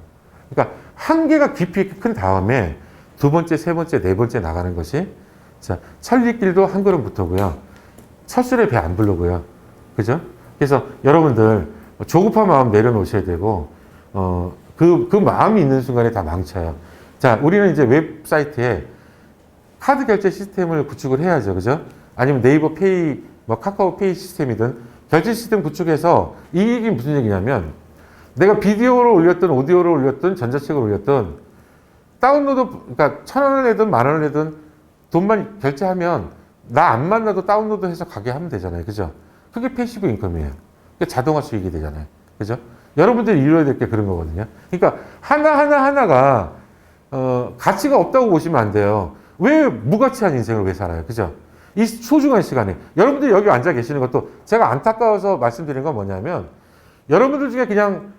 그러니까 한 개가 깊이 큰 다음에 2번째, 3번째, 4번째 나가는 것이 자, 천리길도 한 걸음부터고요. 철술에 배 안 부르고요. 그죠? 그래서 여러분들 조급한 마음 내려놓으셔야 되고 그 마음이 있는 순간에 다 망쳐요. 자, 우리는 이제 웹사이트에 카드 결제 시스템을 구축을 해야죠. 그죠? 아니면 네이버 페이, 뭐 카카오 페이 시스템이든 결제 시스템 구축해서 이 얘기 무슨 얘기냐면 내가 비디오를 올렸든 오디오를 올렸든 전자책을 올렸든 다운로드, 그러니까 1,000원을 내든 10,000원을 내든 돈만 결제하면 나 안 만나도 다운로드 해서 가게 하면 되잖아요. 그죠? 그게 패시브 인컴이에요. 그게 자동화 수익이 되잖아요. 그죠? 여러분들이 이루어야 될 게 그런 거거든요. 그러니까 하나가 가치가 없다고 보시면 안 돼요. 왜 무가치한 인생을 왜 살아요? 그죠? 이 소중한 시간에. 여러분들이 여기 앉아 계시는 것도 제가 안타까워서 말씀드린 건 뭐냐면 여러분들 중에 그냥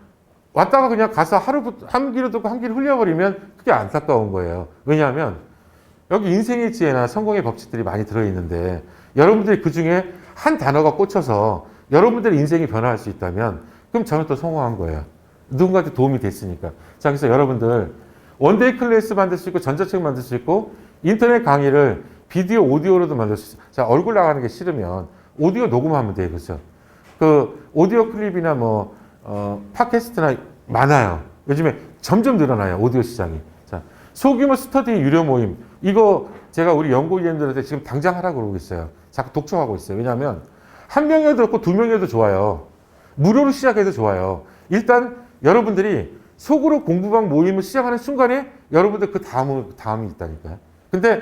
왔다가 그냥 가서 한 귀로 듣고 한 귀로 흘려버리면 그게 안타까운 거예요. 왜냐하면 여기 인생의 지혜나 성공의 법칙들이 많이 들어있는데 여러분들이 그 중에 한 단어가 꽂혀서 여러분들의 인생이 변화할 수 있다면 그럼 저는 또 성공한 거예요. 누군가한테 도움이 됐으니까. 자, 그래서 여러분들 원데이 클래스 만들 수 있고 전자책 만들 수 있고 인터넷 강의를 비디오, 오디오로도 만들 수 있어요. 자, 얼굴 나가는 게 싫으면 오디오 녹음하면 돼요. 그렇죠? 그 오디오 클립이나 뭐 팟캐스트나 많아요. 요즘에 점점 늘어나요. 오디오 시장이. 자, 소규모 스터디 유료 모임. 이거 제가 우리 연구위원들한테 지금 당장 하라고 그러고 있어요. 자꾸 독촉하고 있어요. 왜냐하면 한 명이라도 없고 2명이라도 좋아요. 무료로 시작해도 좋아요. 일단 여러분들이 속으로 공부방 모임을 시작하는 순간에 여러분들 그 다음이 있다니까요. 근데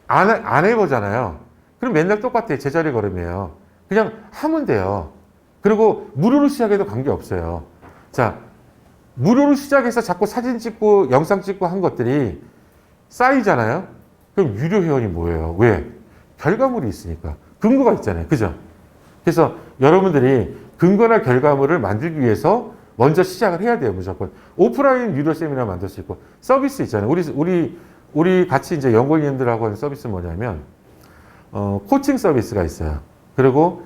안 해보잖아요. 그럼 맨날 똑같아요. 제자리 걸음이에요. 그냥 하면 돼요. 그리고 무료로 시작해도 관계없어요. 자, 무료로 시작해서 자꾸 사진 찍고 영상 찍고 한 것들이 쌓이잖아요. 그럼 유료 회원이 뭐예요? 왜? 결과물이 있으니까. 근거가 있잖아요. 그죠? 그래서 여러분들이 근거나 결과물을 만들기 위해서 먼저 시작을 해야 돼요. 무조건. 오프라인 유료 세미나 만들 수 있고 서비스 있잖아요. 우리 같이 이제 연구위원들하고 하는 서비스는 뭐냐면 코칭 서비스가 있어요. 그리고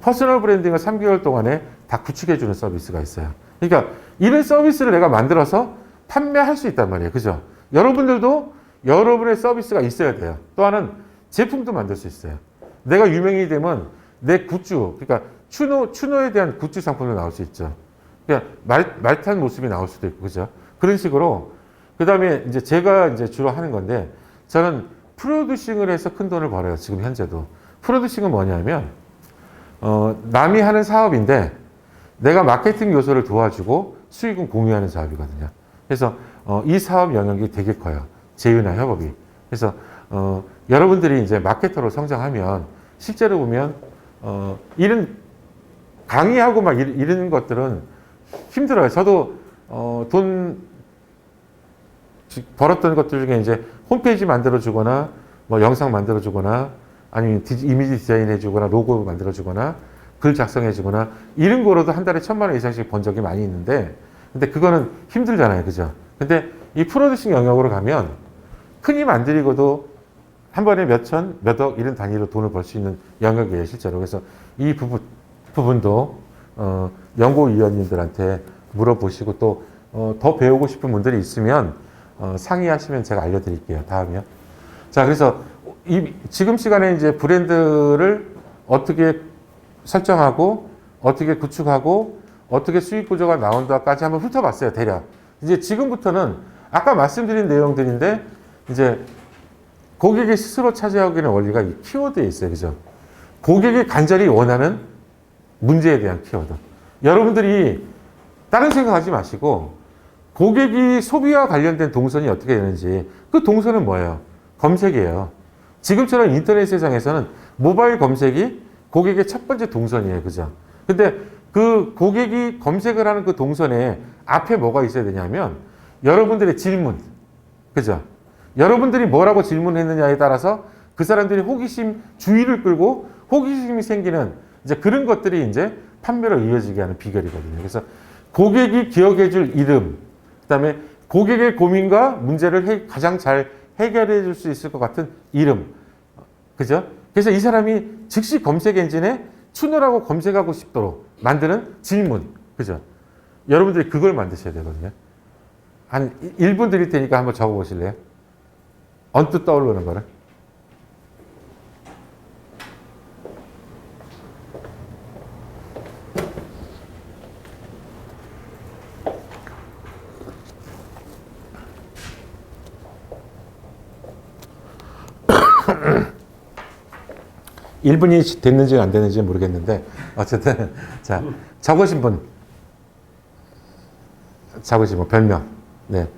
퍼스널 브랜딩을 3개월 동안에 다 구축해주는 서비스가 있어요. 그러니까 이런 서비스를 내가 만들어서 판매할 수 있단 말이에요. 그죠? 여러분들도 여러분의 서비스가 있어야 돼요. 또 하나는 제품도 만들 수 있어요. 내가 유명이 되면 내 굿즈, 그러니까 추노에 대한 굿즈 상품도 나올 수 있죠. 그러니까 말탄 모습이 나올 수도 있고, 그죠? 그런 식으로. 그 다음에 이제 제가 이제 주로 하는 건데, 저는 프로듀싱을 해서 큰 돈을 벌어요. 지금 현재도. 프로듀싱은 뭐냐면, 남이 하는 사업인데, 내가 마케팅 요소를 도와주고 수익은 공유하는 사업이거든요. 그래서 이 사업 영역이 되게 커요. 제휴나 협업이. 그래서 여러분들이 이제 마케터로 성장하면 실제로 보면 이런 강의하고 막 이런 것들은 힘들어요. 저도 돈 벌었던 것들 중에 이제 홈페이지 만들어주거나 뭐 영상 만들어주거나 아니면 이미지 디자인해주거나 로고 만들어주거나 글 작성해주거나 이런 거로도 한 달에 1,000만 원 이상씩 번 적이 많이 있는데 근데 그거는 힘들잖아요. 그죠? 근데 이 프로듀싱 영역으로 가면 큰 힘 안 들이고도 한 번에 몇천, 몇억 이런 단위로 돈을 벌 수 있는 영역이에요. 실제로. 그래서 이 부분도 연구위원님들한테 물어보시고 또 더 배우고 싶은 분들이 있으면 상의하시면 제가 알려드릴게요. 다음이요. 자, 그래서 지금 시간에 이제 브랜드를 어떻게 설정하고 어떻게 구축하고 어떻게 수익 구조가 나온다까지 한번 훑어봤어요. 대략. 이제 지금부터는 아까 말씀드린 내용들인데 이제 고객이 스스로 차지하기는 원리가 이 키워드에 있어요. 그죠? 고객이 간절히 원하는 문제에 대한 키워드. 여러분들이 다른 생각하지 마시고 고객이 소비와 관련된 동선이 어떻게 되는지 그 동선은 뭐예요? 검색이에요. 지금처럼 인터넷 세상에서는 모바일 검색이 고객의 첫 번째 동선이에요. 그죠? 근데 그 고객이 검색을 하는 그 동선에 앞에 뭐가 있어야 되냐면 여러분들의 질문. 그죠? 여러분들이 뭐라고 질문했느냐에 따라서 그 사람들이 호기심, 주의를 끌고 호기심이 생기는 이제 그런 것들이 이제 판매로 이어지게 하는 비결이거든요. 그래서 고객이 기억해 줄 이름, 그 다음에 고객의 고민과 문제를 가장 잘 해결해 줄 수 있을 것 같은 이름. 그죠? 그래서 이 사람이 즉시 검색 엔진에 추노라고 검색하고 싶도록 만드는 질문. 그죠? 여러분들이 그걸 만드셔야 되거든요. 한 1분 드릴 테니까 한번 적어 보실래요? 언뜻 떠오르는 거를. (1분이) 됐는지 안 됐는지 모르겠는데 어쨌든 자 적으신 분 별명. 네,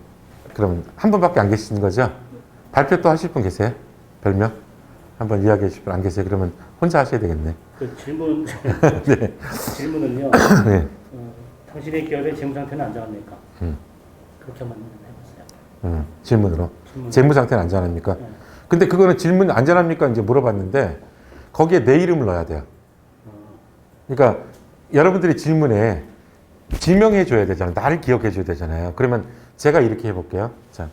그럼 한 분밖에 안 계시는 거죠? 발표 또 하실 분 계세요? 별명 한번 이야기해 주실 분 안 계세요? 그러면 혼자 하셔야 되겠네. 그 질문 네. 질문은요. 네. 당신의 기업의 재무 상태는 안전합니까? 그렇게 한번 해봤어요. 질문으로 질문. 재무 상태는 안전합니까? 네. 근데 그거는 질문 안전합니까? 이제 물어봤는데 거기에 내 이름을 넣어야 돼요. 그러니까 여러분들이 질문에 지명해 줘야 되잖아요. 나를 기억해 줘야 되잖아요. 그러면 제가 이렇게 해볼게요. 자,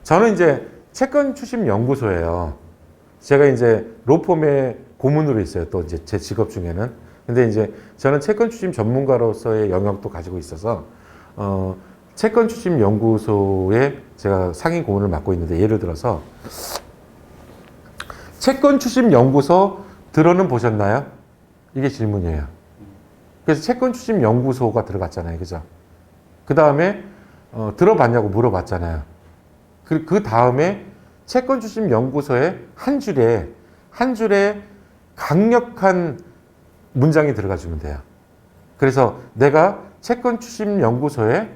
저는 이제 채권 추심 연구소예요. 제가 이제 로펌의 고문으로 있어요. 또 이제 제 직업 중에는. 근데 이제 저는 채권 추심 전문가로서의 영역도 가지고 있어서 채권 추심 연구소에 제가 상임 고문을 맡고 있는데 예를 들어서 채권 추심 연구소 들어는 보셨나요? 이게 질문이에요. 그래서 채권 추심 연구소가 들어갔잖아요. 그죠? 그 다음에 들어봤냐고 물어봤잖아요. 그 다음에 채권 추심 연구소에 한 줄에 강력한 문장이 들어가 주면 돼요. 그래서 내가 채권 추심 연구소에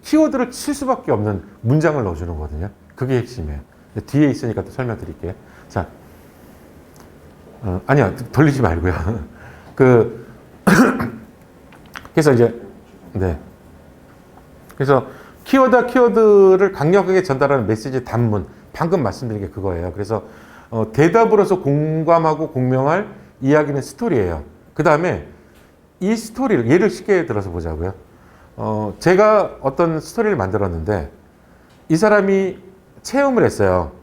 키워드를 칠 수밖에 없는 문장을 넣어주는 거거든요. 그게 핵심이에요. 뒤에 있으니까 또 설명드릴게요. 자, 아니야, 돌리지 말고요. 그래서 이제, 네. 그래서 키워드를 강력하게 전달하는 메시지 단문. 방금 말씀드린 게 그거예요. 그래서 대답으로서 공감하고 공명할 이야기는 스토리예요. 그 다음에 이 스토리를, 예를 쉽게 들어서 보자고요. 제가 어떤 스토리를 만들었는데 이 사람이 체험을 했어요.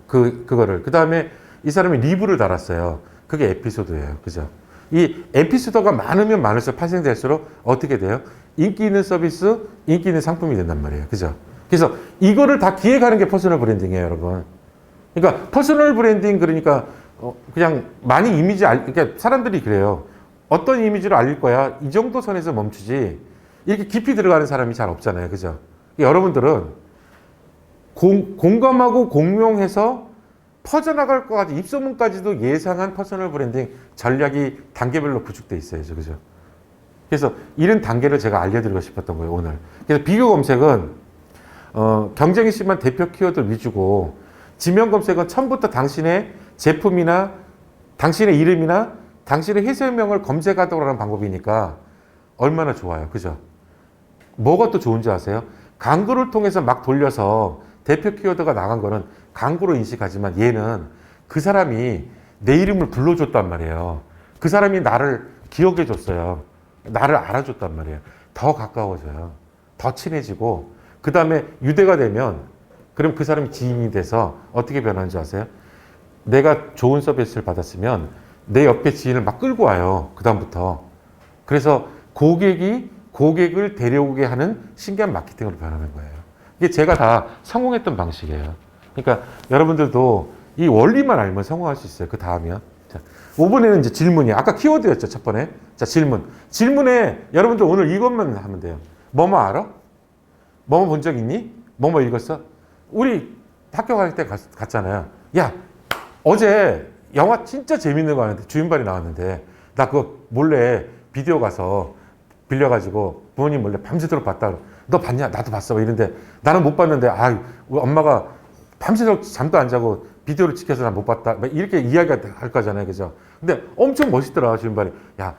그거를. 그 다음에 이 사람이 리뷰를 달았어요. 그게 에피소드예요. 그죠? 이 에피소드가 많으면 많을수록 파생될수록 어떻게 돼요? 인기 있는 서비스, 인기 있는 상품이 된단 말이에요. 그죠? 그래서 이거를 다 기획하는 게 퍼스널 브랜딩이에요, 여러분. 그러니까 퍼스널 브랜딩 그러니까 그냥 많이 그러니까 사람들이 그래요. 어떤 이미지로 알릴 거야? 이 정도 선에서 멈추지. 이렇게 깊이 들어가는 사람이 잘 없잖아요. 그죠? 여러분들은 공감하고 공명해서 퍼져나갈 것 같은 입소문까지도 예상한 퍼스널 브랜딩 전략이 단계별로 구축돼 있어요. 그죠? 그래서 이런 단계를 제가 알려드리고 싶었던 거예요, 오늘. 그래서 비교 검색은 경쟁이 심한 대표 키워드 위주고 지명 검색은 처음부터 당신의 제품이나 당신의 이름이나 당신의 회사명을 검색하도록 하는 방법이니까 얼마나 좋아요. 그죠? 뭐가 또 좋은지 아세요? 광고를 통해서 막 돌려서 대표 키워드가 나간 거는 광고로 인식하지만 얘는 그 사람이 내 이름을 불러줬단 말이에요. 그 사람이 나를 기억해 줬어요. 나를 알아줬단 말이에요. 더 가까워져요. 더 친해지고 그 다음에 유대가 되면 그럼 그 사람이 지인이 돼서 어떻게 변하는 줄 아세요? 내가 좋은 서비스를 받았으면 내 옆에 지인을 막 끌고 와요. 그 다음부터. 그래서 고객을 데려오게 하는 신기한 마케팅으로 변하는 거예요. 이게 제가 다 성공했던 방식이에요. 그러니까 여러분들도 이 원리만 알면 성공할 수 있어요. 그 다음이요. 자, 5번에는 이제 질문이에요. 아까 키워드였죠, 첫 번에. 자, 질문. 질문에 여러분들 오늘 이것만 하면 돼요. 뭐뭐 알아? 뭐뭐 본 적 있니? 뭐뭐 읽었어? 우리 학교 갈 때 갔잖아요. 야, 어제 영화 진짜 재밌는 거 하는데 주인발이 나왔는데 나 그거 몰래 비디오 가서 빌려가지고 부모님 몰래 밤새도록 봤다. 너 봤냐? 나도 봤어. 이런데 나는 못 봤는데 우리 엄마가 밤새도록 잠도 안 자고 비디오를 지켜서 난 못 봤다. 막 이렇게 이야기할 거잖아요. 그죠? 근데 엄청 멋있더라, 주인발이. 야,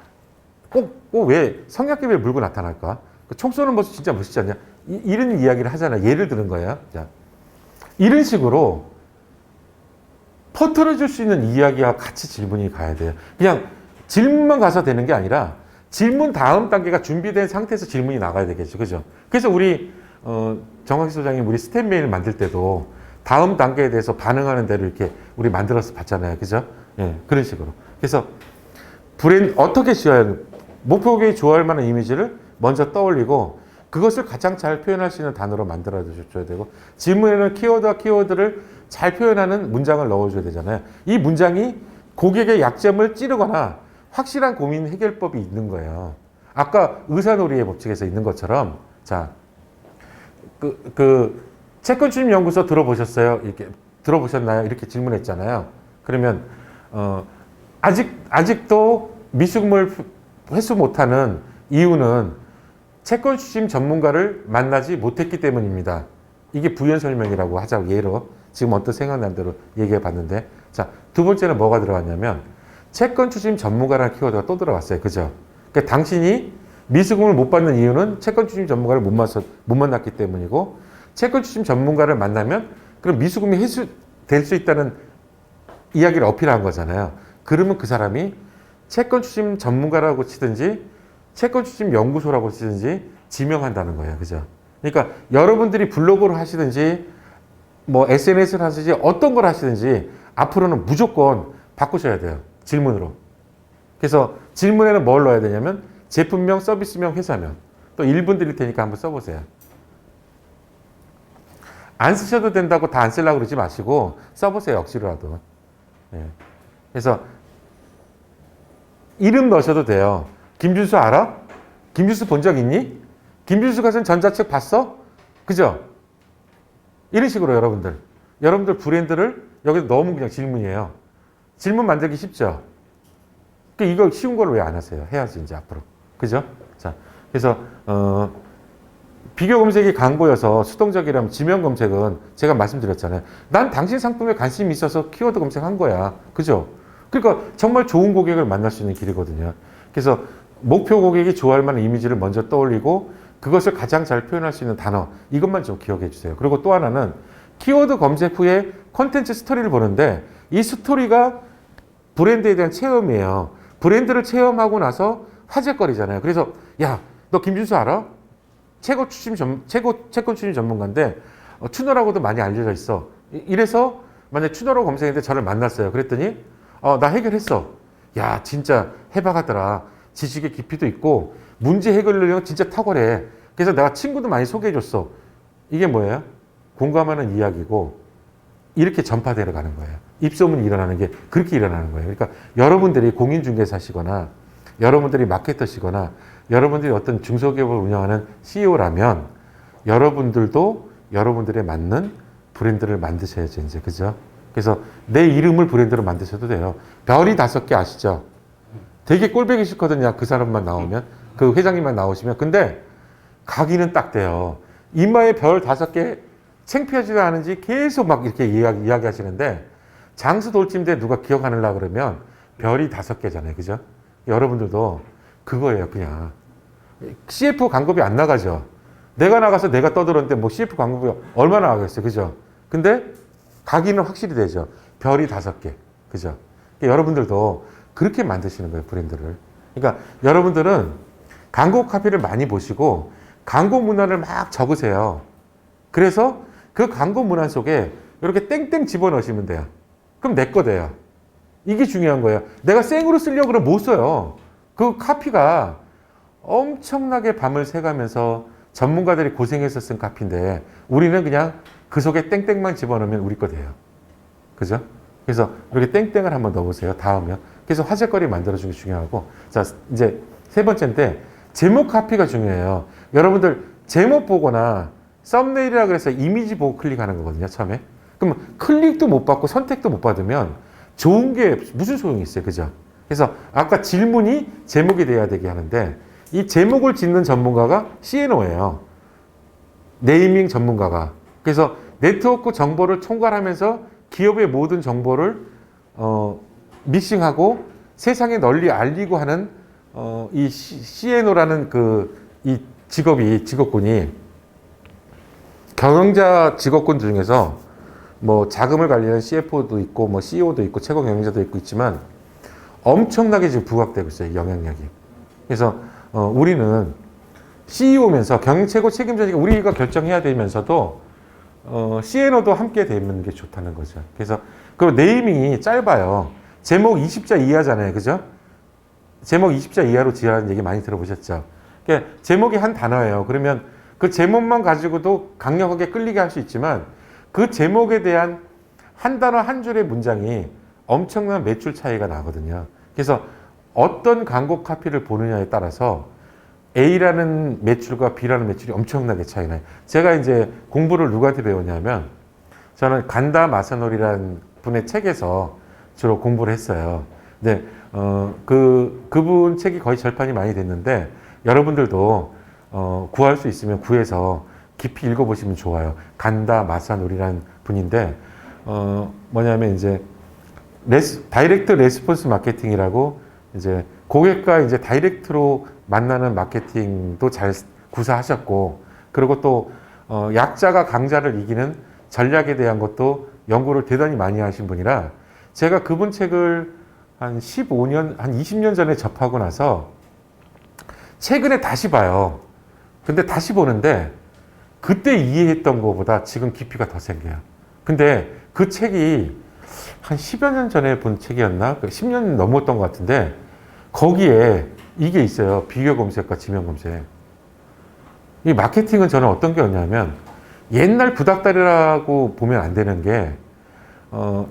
꼭 왜 성냥개비를 물고 나타날까? 총 쏘는 모습 진짜 멋있지 않냐? 이런 이야기를 하잖아요. 예를 드는 거예요. 자, 이런 식으로 퍼뜨려줄 수 있는 이야기와 같이 질문이 가야 돼요. 그냥 질문만 가서 되는 게 아니라 질문 다음 단계가 준비된 상태에서 질문이 나가야 되겠죠. 그죠? 그래서 우리, 정학희 소장님 우리 스텝 메일 만들 때도 다음 단계에 대해서 반응하는 대로 이렇게 우리 만들어서 봤잖아요. 그죠? 예, 그런 식으로. 그래서 어떻게 지어야, 목표 고객이 좋아할 만한 이미지를 먼저 떠올리고 그것을 가장 잘 표현할 수 있는 단어로 만들어 줘야 되고 질문에는 키워드와 키워드를 잘 표현하는 문장을 넣어줘야 되잖아요. 이 문장이 고객의 약점을 찌르거나 확실한 고민 해결법이 있는 거예요. 아까 의사놀이의 법칙에서 있는 것처럼 자, 채권 추심 연구소 들어보셨어요? 이렇게 들어보셨나요? 이렇게 질문했잖아요. 그러면 아직도 미수금을 회수 못하는 이유는 채권 추심 전문가를 만나지 못했기 때문입니다. 이게 부연 설명이라고 하자고 예로 지금 언뜻 생각난 대로 얘기해 봤는데 자, 두 번째는 뭐가 들어갔냐면 채권 추심 전문가라는 키워드가 또 들어갔어요. 그죠? 그러니까 당신이 미수금을 못 받는 이유는 채권 추심 전문가를 못 만났기 때문이고 채권 추심 전문가를 만나면 그럼 미수금이 회수될 수 있다는 이야기를 어필한 거잖아요. 그러면 그 사람이 채권 추심 전문가라고 치든지 채권 추심 연구소라고 치든지 지명한다는 거예요. 그죠? 그러니까 여러분들이 블로그를 하시든지 뭐 SNS를 하시든지 어떤 걸 하시든지 앞으로는 무조건 바꾸셔야 돼요. 질문으로. 그래서 질문에는 뭘 넣어야 되냐면 제품명, 서비스명, 회사명. 또 1분 드릴 테니까 한번 써보세요. 안 쓰셔도 된다고 다 안 쓰려고 그러지 마시고 써보세요. 억지로라도. 예. 그래서 이름 넣으셔도 돼요. 김준수 알아? 김준수 본 적 있니? 김준수가 쓴 전자책 봤어? 그죠? 이런 식으로 여러분들 브랜드를 여기서 넣으면 그냥 질문이에요. 질문 만들기 쉽죠? 이거 쉬운 걸 왜 안 하세요? 해야지 이제 앞으로. 그죠? 자, 그래서 비교 검색이 광고여서 수동적이라면 지명 검색은 제가 말씀드렸잖아요. 난 당신 상품에 관심이 있어서 키워드 검색한 거야. 그죠? 그러니까 정말 좋은 고객을 만날 수 있는 길이거든요. 그래서 목표 고객이 좋아할 만한 이미지를 먼저 떠올리고 그것을 가장 잘 표현할 수 있는 단어 이것만 좀 기억해 주세요. 그리고 또 하나는 키워드 검색 후에 콘텐츠 스토리를 보는데 이 스토리가 브랜드에 대한 체험이에요. 브랜드를 체험하고 나서 화제거리잖아요. 그래서 야, 너 김준수 알아? 채권 추심 전문가인데 추노라고도 많이 알려져 있어. 이래서 만약 추노라고 검색했는데 저를 만났어요. 그랬더니 나 해결했어. 야, 진짜 해박하더라. 지식의 깊이도 있고 문제 해결력은 진짜 탁월해. 그래서 내가 친구도 많이 소개해줬어. 이게 뭐예요? 공감하는 이야기고 이렇게 전파되어 가는 거예요. 입소문이 일어나는 게 그렇게 일어나는 거예요. 그러니까 여러분들이 공인중개사시거나 여러분들이 마케터시거나 여러분들이 어떤 중소기업을 운영하는 CEO라면 여러분들도 여러분들에 맞는 브랜드를 만드셔야죠. 이제 그죠? 그래서 내 이름을 브랜드로 만드셔도 돼요. 별이 5개 아시죠? 되게 꼴보기 싫거든요. 그 사람만 나오면. 그 회장님만 나오시면. 근데 가기는 딱 돼요. 이마에 별 5개 창피하지도 않은지 계속 막 이렇게 이야기 하시는데 장수 돌침대 누가 기억하려고 그러면 별이 5개잖아요. 그죠? 여러분들도 그거예요. 그냥. CF 광고비 안 나가죠. 내가 나가서 내가 떠들었는데 뭐 CF 광고비 얼마나 나가겠어요. 그죠? 근데 가기는 확실히 되죠. 별이 5개. 그죠? 그러니까 여러분들도 그렇게 만드시는 거예요. 브랜드를. 그러니까 여러분들은 광고 카피를 많이 보시고 광고 문안을 막 적으세요. 그래서 그 광고 문안 속에 이렇게 땡땡 집어넣으시면 돼요. 그럼 내 거 돼요. 이게 중요한 거예요. 내가 생으로 쓰려고 그러면 못 써요. 그 카피가 엄청나게 밤을 새가면서 전문가들이 고생해서 쓴 카피인데 우리는 그냥 그 속에 땡땡만 집어넣으면 우리 거 돼요. 그죠? 그래서 이렇게 땡땡을 한번 넣어보세요. 다음에. 그래서 화제거리 만들어주는 게 중요하고 자 이제 세 번째인데 제목 카피가 중요해요. 여러분들 제목 보거나 썸네일이라 그래서 이미지 보고 클릭하는 거거든요. 처음에. 그럼 클릭도 못 받고 선택도 못 받으면 좋은 게 무슨 소용이 있어요. 그죠? 그래서 아까 질문이 제목이 돼야 되게 하는데 이 제목을 짓는 전문가가 CNO예요. 네이밍 전문가가. 그래서 네트워크 정보를 총괄하면서 기업의 모든 정보를 믹싱하고 세상에 널리 알리고 하는 이 CNO라는 이 직업군이 경영자 직업군 중에서 뭐 자금을 관리하는 CFO도 있고 뭐 CEO도 있고 최고 경영자도 있지만 엄청나게 지금 부각되고 있어요, 영향력이. 그래서 우리는 CEO면서 경영 최고 책임자니까 우리가 결정해야 되면서도 CNO도 함께 되는 게 좋다는 거죠. 그래서 그리고 네이밍이 짧아요. 제목 20자 이하잖아요, 그죠? 제목 20자 이하로 지으라는 얘기 많이 들어보셨죠? 그러니까 제목이 한 단어예요. 그러면 그 제목만 가지고도 강력하게 끌리게 할 수 있지만 그 제목에 대한 한 단어 한 줄의 문장이 엄청난 매출 차이가 나거든요. 그래서 어떤 광고 카피를 보느냐에 따라서 A라는 매출과 B라는 매출이 엄청나게 차이 나요. 제가 이제 공부를 누구한테 배웠냐면 저는 간다 마사노리라는 분의 책에서 주로 공부를 했어요. 근데 그분 책이 거의 절판이 많이 됐는데 여러분들도 구할 수 있으면 구해서 깊이 읽어보시면 좋아요. 간다 마사노리라는 분인데 뭐냐면 이제 다이렉트 레스폰스 마케팅이라고 이제 고객과 이제 다이렉트로 만나는 마케팅도 잘 구사하셨고, 그리고 또 약자가 강자를 이기는 전략에 대한 것도 연구를 대단히 많이 하신 분이라 제가 그분 책을 한 15년, 한 20년 전에 접하고 나서 최근에 다시 봐요. 근데 다시 보는데 그때 이해했던 것보다 지금 깊이가 더 생겨요. 근데 그 책이 한 10여 년 전에 본 책이었나? 10년 넘었던 것 같은데 거기에 이게 있어요. 비교 검색과 지명 검색. 이 마케팅은 저는 어떤 게 였냐면 옛날 구닥다리라고 보면 안 되는 게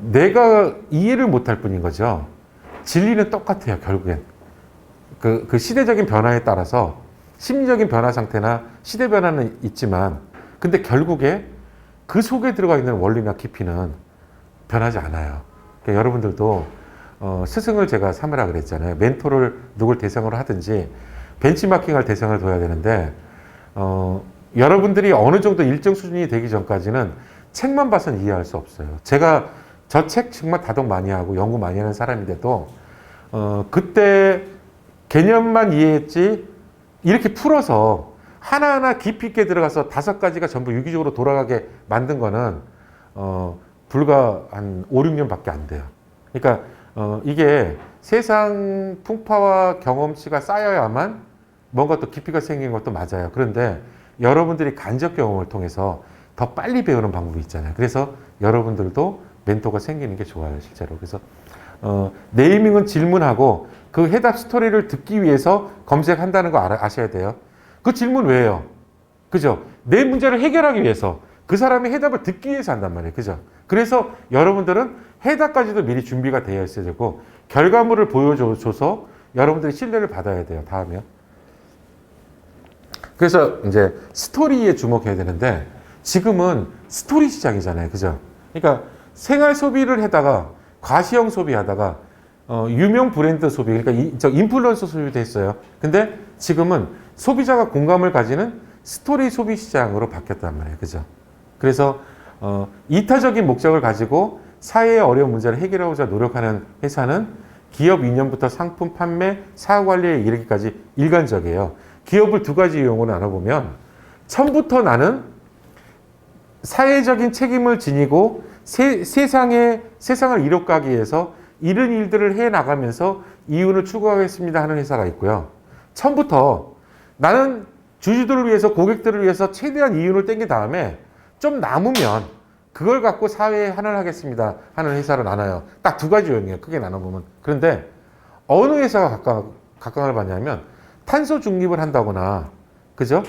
내가 이해를 못할 뿐인 거죠. 진리는 똑같아요. 결국엔. 그 시대적인 변화에 따라서 심리적인 변화 상태나 시대 변화는 있지만 근데 결국에 그 속에 들어가 있는 원리나 깊이는 변하지 않아요. 그러니까 여러분들도 스승을 제가 삼으라 그랬잖아요. 멘토를 누굴 대상으로 하든지 벤치마킹할 대상을 둬야 되는데 여러분들이 어느 정도 일정 수준이 되기 전까지는 책만 봐서는 이해할 수 없어요. 제가 저 책 정말 다독 많이 하고 연구 많이 하는 사람인데도 그때 개념만 이해했지 이렇게 풀어서 하나하나 깊이 있게 들어가서 5가지가 전부 유기적으로 돌아가게 만든 거는 불과 한 5, 6년밖에 안 돼요. 그러니까 이게 세상 풍파와 경험치가 쌓여야만 뭔가 또 깊이가 생기는 것도 맞아요. 그런데 여러분들이 간접 경험을 통해서 더 빨리 배우는 방법이 있잖아요. 그래서 여러분들도 멘토가 생기는 게 좋아요, 실제로. 그래서 네이밍은 질문하고 그 해답 스토리를 듣기 위해서 검색한다는 거 아셔야 돼요. 그 질문 왜 해요? 그죠? 내 문제를 해결하기 위해서 그 사람의 해답을 듣기 위해서 한단 말이에요. 그죠? 그래서 여러분들은 해답까지도 미리 준비가 되어 있어야 되고 결과물을 보여줘서 여러분들이 신뢰를 받아야 돼요. 다음이요. 그래서 이제 스토리에 주목해야 되는데 지금은 스토리 시장이잖아요. 그죠? 그러니까 생활 소비를 하다가 과시형 소비하다가 유명 브랜드 소비, 그러니까 저 인플루언서 소비도 했어요. 근데 지금은 소비자가 공감을 가지는 스토리 소비 시장으로 바뀌었단 말이에요. 그죠? 그래서 이타적인 목적을 가지고 사회의 어려운 문제를 해결하고자 노력하는 회사는 기업 이념부터 상품 판매, 사후 관리에 이르기까지 일관적이에요. 기업을 2가지 용어로 나눠보면 처음부터 나는 사회적인 책임을 지니고 세상을 이룩하기 위해서 이런 일들을 해나가면서 이윤을 추구하겠습니다 하는 회사가 있고요. 처음부터 나는 주주들을 위해서 고객들을 위해서 최대한 이윤을 땡긴 다음에 좀 남으면 그걸 갖고 사회에 환원하겠습니다 하는 회사로 나눠요. 딱 2가지 유형이에요. 크게 나눠보면. 그런데 어느 회사가 각광을 받냐면 탄소 중립을 한다거나, 그죠?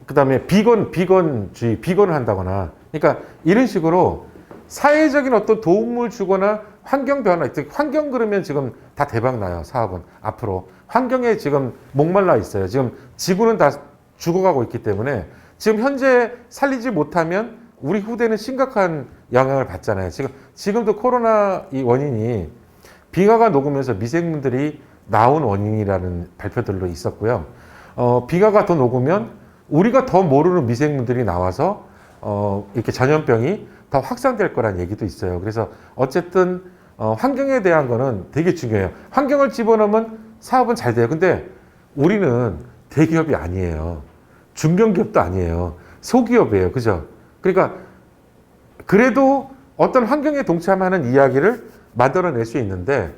그 다음에 비건주의, 비건을 한다거나, 그러니까 이런 식으로 사회적인 어떤 도움을 주거나 환경 변화, 환경 그러면 지금 다 대박 나요, 사업은. 앞으로. 환경에 지금 목말라 있어요. 지금 지구는 다 죽어가고 있기 때문에 지금 현재 살리지 못하면 우리 후대는 심각한 영향을 받잖아요. 지금도 코로나 이 원인이 빙하가 녹으면서 미생물들이 나온 원인이라는 발표들도 있었고요. 빙하가 더 녹으면 우리가 더 모르는 미생물들이 나와서 이렇게 전염병이 더 확산될 거란 얘기도 있어요. 그래서 어쨌든 환경에 대한 거는 되게 중요해요. 환경을 집어넣으면 사업은 잘 돼요. 근데 우리는 대기업이 아니에요. 중견기업도 아니에요. 소기업이에요. 그죠? 그러니까 그래도 어떤 환경에 동참하는 이야기를 만들어낼 수 있는데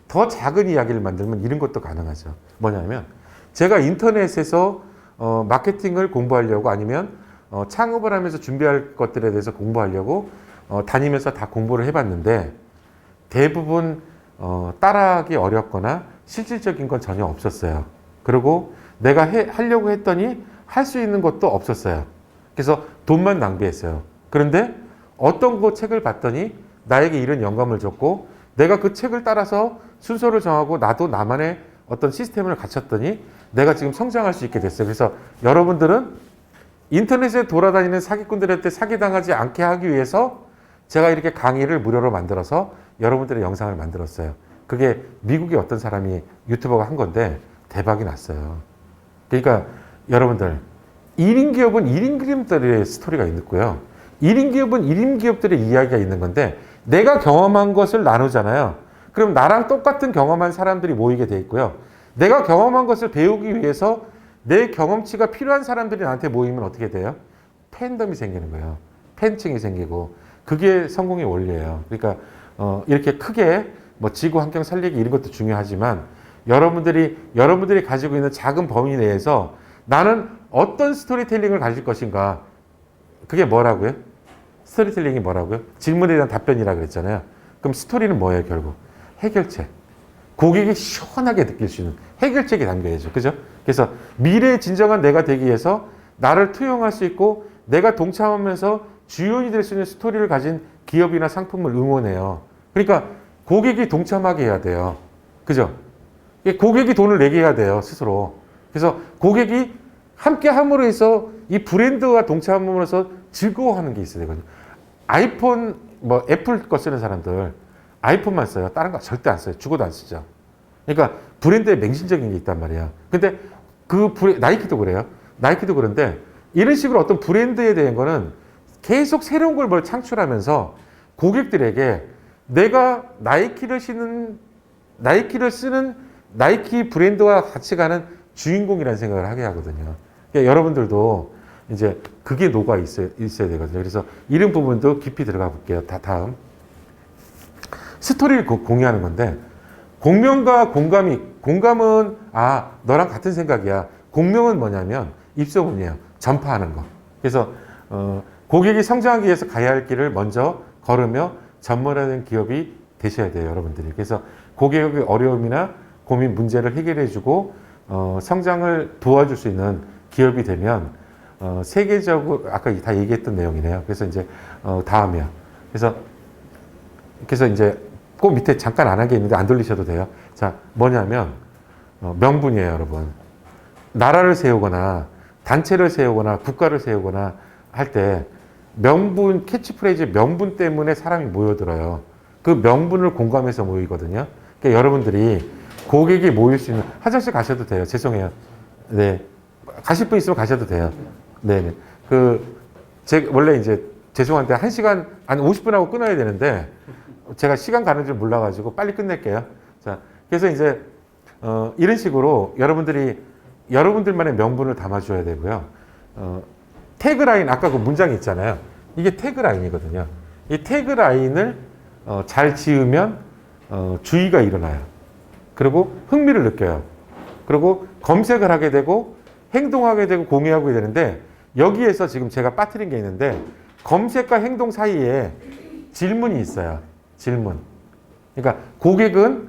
더 작은 이야기를 만들면 이런 것도 가능하죠. 뭐냐면 제가 인터넷에서 마케팅을 공부하려고 아니면 창업을 하면서 준비할 것들에 대해서 공부하려고 다니면서 다 공부를 해봤는데 대부분 따라하기 어렵거나 실질적인 건 전혀 없었어요. 그리고 내가 하려고 했더니 할 수 있는 것도 없었어요. 그래서 돈만 낭비했어요. 그런데 어떤 그 책을 봤더니 나에게 이런 영감을 줬고 내가 그 책을 따라서 순서를 정하고 나도 나만의 어떤 시스템을 갖췄더니 내가 지금 성장할 수 있게 됐어요. 그래서 여러분들은 인터넷에 돌아다니는 사기꾼들한테 사기당하지 않게 하기 위해서 제가 이렇게 강의를 무료로 만들어서 여러분들의 영상을 만들었어요. 그게 미국의 어떤 사람이 유튜버가 한 건데 대박이 났어요. 그러니까 여러분들 1인 기업은 1인 기업들의 스토리가 있고요. 1인 기업은 1인 기업들의 이야기가 있는 건데 내가 경험한 것을 나누잖아요. 그럼 나랑 똑같은 경험한 사람들이 모이게 돼 있고요. 내가 경험한 것을 배우기 위해서 내 경험치가 필요한 사람들이 나한테 모이면 어떻게 돼요? 팬덤이 생기는 거예요. 팬층이 생기고 그게 성공의 원리예요. 그러니까 이렇게 크게 뭐 지구 환경 살리기 이런 것도 중요하지만 여러분들이 가지고 있는 작은 범위 내에서 나는 어떤 스토리텔링을 가질 것인가? 그게 뭐라고요? 스토리텔링이 뭐라고요? 질문에 대한 답변이라 그랬잖아요. 그럼 스토리는 뭐예요, 결국? 해결책. 고객이 시원하게 느낄 수 있는 해결책이 담겨야죠. 그죠? 그래서 미래의 진정한 내가 되기 위해서 나를 투영할 수 있고 내가 동참하면서 주연이 될 수 있는 스토리를 가진 기업이나 상품을 응원해요. 그러니까 고객이 동참하게 해야 돼요. 그죠? 고객이 돈을 내게 해야 돼요, 스스로. 그래서 고객이 함께 함으로 해서 이 브랜드와 동참함으로써 즐거워하는 게 있어야 되거든요. 아이폰, 뭐 애플 거 쓰는 사람들 아이폰만 써요. 다른 거 절대 안 써요. 죽어도 안 쓰죠. 그러니까 브랜드에 맹신적인 게 있단 말이야. 근데 나이키도 그래요. 나이키도 그런데 이런 식으로 어떤 브랜드에 대한 거는 계속 새로운 걸 뭘 창출하면서 고객들에게 내가 나이키를 쓰는 나이키 브랜드와 같이 가는 주인공이라는 생각을 하게 하거든요. 그러니까 여러분들도 이제 그게 녹아 있어야 되거든요. 그래서 이런 부분도 깊이 들어가 볼게요. 다음. 스토리를 공유하는 건데, 공명과 공감은, 너랑 같은 생각이야. 공명은 뭐냐면, 입소문이에요. 전파하는 거. 그래서, 고객이 성장하기 위해서 가야 할 길을 먼저 걸으며 전문화된 기업이 되셔야 돼요, 여러분들이. 그래서 고객의 어려움이나 고민, 문제를 해결해주고, 성장을 도와줄 수 있는 기업이 되면, 세계적으로, 아까 다 얘기했던 내용이네요. 그래서 이제, 다음이요. 그래서 이제, 꼭 밑에 잠깐 안 한 게 있는데 안 돌리셔도 돼요. 자, 뭐냐면, 명분이에요, 여러분. 나라를 세우거나, 단체를 세우거나, 국가를 세우거나 할 때, 명분, 캐치프레이즈 명분 때문에 사람이 모여들어요. 그 명분을 공감해서 모이거든요. 그러니까 여러분들이 고객이 모일 수 있는, 화장실 가셔도 돼요. 죄송해요. 네. 가실 분 있으면 가셔도 돼요. 네네. 원래 이제, 죄송한데, 1시간, 한 50분 하고 끊어야 되는데, 제가 시간 가는 줄 몰라가지고 빨리 끝낼게요. 자, 그래서 이제, 이런 식으로 여러분들만의 명분을 담아줘야 되고요. 태그라인, 아까 그 문장이 있잖아요. 이게 태그라인이거든요. 이 태그라인을 잘 지으면 주의가 일어나요. 그리고 흥미를 느껴요. 그리고 검색을 하게 되고 행동하게 되고 공유하게 되는데 여기에서 지금 제가 빠뜨린 게 있는데 검색과 행동 사이에 질문이 있어요. 질문. 그러니까 고객은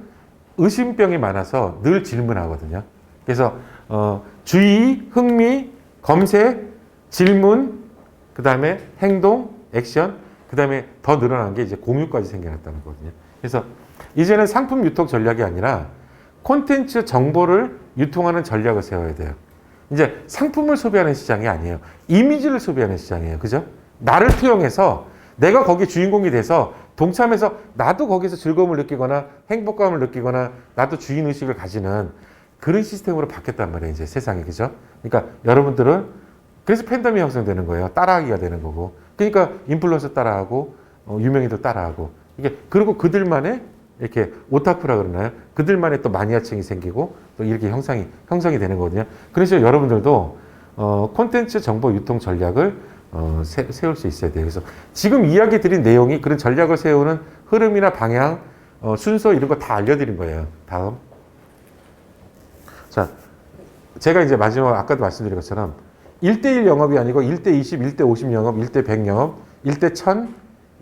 의심병이 많아서 늘 질문하거든요. 그래서 주의, 흥미, 검색, 질문, 그 다음에 행동, 액션, 그 다음에 더 늘어난 게 이제 공유까지 생겨났다는 거거든요. 그래서 이제는 상품 유통 전략이 아니라 콘텐츠 정보를 유통하는 전략을 세워야 돼요. 이제 상품을 소비하는 시장이 아니에요. 이미지를 소비하는 시장이에요. 그죠? 나를 투영해서 내가 거기 주인공이 돼서 동참해서 나도 거기서 즐거움을 느끼거나 행복감을 느끼거나 나도 주인의식을 가지는 그런 시스템으로 바뀌었단 말이에요. 이제 세상이. 그죠? 그러니까 여러분들은 그래서 팬덤이 형성되는 거예요. 따라하기가 되는 거고. 그러니까 인플루언서 따라하고 유명인들 따라하고 이게 그리고 그들만의 이렇게 오타쿠라 그러나요? 그들만의 또 마니아층이 생기고 또 이렇게 형성이 되는 거거든요. 그래서 여러분들도 콘텐츠 정보 유통 전략을 세울 수 있어야 돼요. 그래서 지금 이야기 드린 내용이 그런 전략을 세우는 흐름이나 방향, 순서 이런 거 다 알려드린 거예요. 다음. 자, 제가 이제 마지막 아까도 말씀드린 것처럼 1대1 영업이 아니고 1대20, 1대50 영업, 1대100 영업, 1대1000,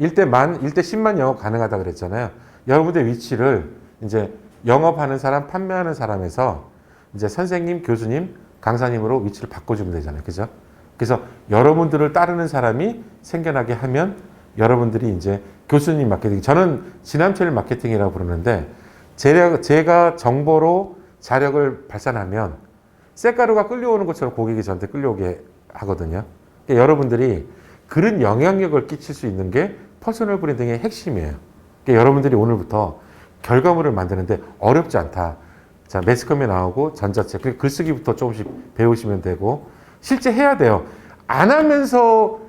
1대10,000, 1대10만 영업 가능하다 그랬잖아요. 여러분의 위치를 이제 영업하는 사람, 판매하는 사람에서 이제 선생님, 교수님, 강사님으로 위치를 바꿔주면 되잖아요. 그죠? 그래서 여러분들을 따르는 사람이 생겨나게 하면 여러분들이 이제 교수님 마케팅, 저는 지남철 마케팅이라고 부르는데 제가 정보로 자력을 발산하면 쇳가루가 끌려오는 것처럼 고객이 저한테 끌려오게 하거든요. 그러니까 여러분들이 그런 영향력을 끼칠 수 있는 게 퍼스널 브랜딩의 핵심이에요. 그러니까 여러분들이 오늘부터 결과물을 만드는데 어렵지 않다. 자, 매스컴에 나오고 전자책, 그러니까 글쓰기부터 조금씩 배우시면 되고 실제 해야 돼요. 안 하면서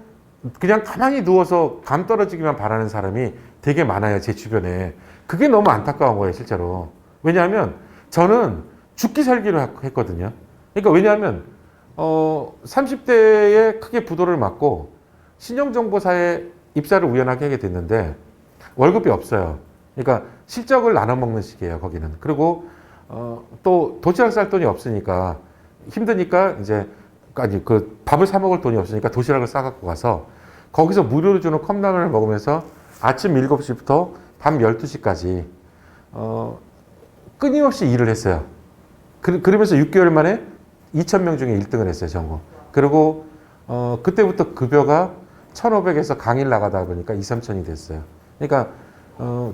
그냥 가만히 누워서 감 떨어지기만 바라는 사람이 되게 많아요. 제 주변에. 그게 너무 안타까운 거예요. 실제로. 왜냐하면 저는 죽기 살기로 했거든요. 그러니까 왜냐하면 30대에 크게 부도를 맞고 신용정보사에 입사를 우연하게 하게 됐는데 월급이 없어요. 그러니까 실적을 나눠 먹는 식이에요. 거기는. 그리고 또 도시락 쌀 돈이 없으니까 힘드니까 이제 아니 그 밥을 사 먹을 돈이 없으니까 도시락을 싸갖고 가서 거기서 무료로 주는 컵라면을 먹으면서 아침 7시부터 밤 12시까지 끊임없이 일을 했어요. 그러면서 6개월 만에 2,000명 중에 1등을 했어요, 전국. 그리고 그때부터 급여가 1,500에서 강일 나가다 보니까 2, 3천이 됐어요. 그러니까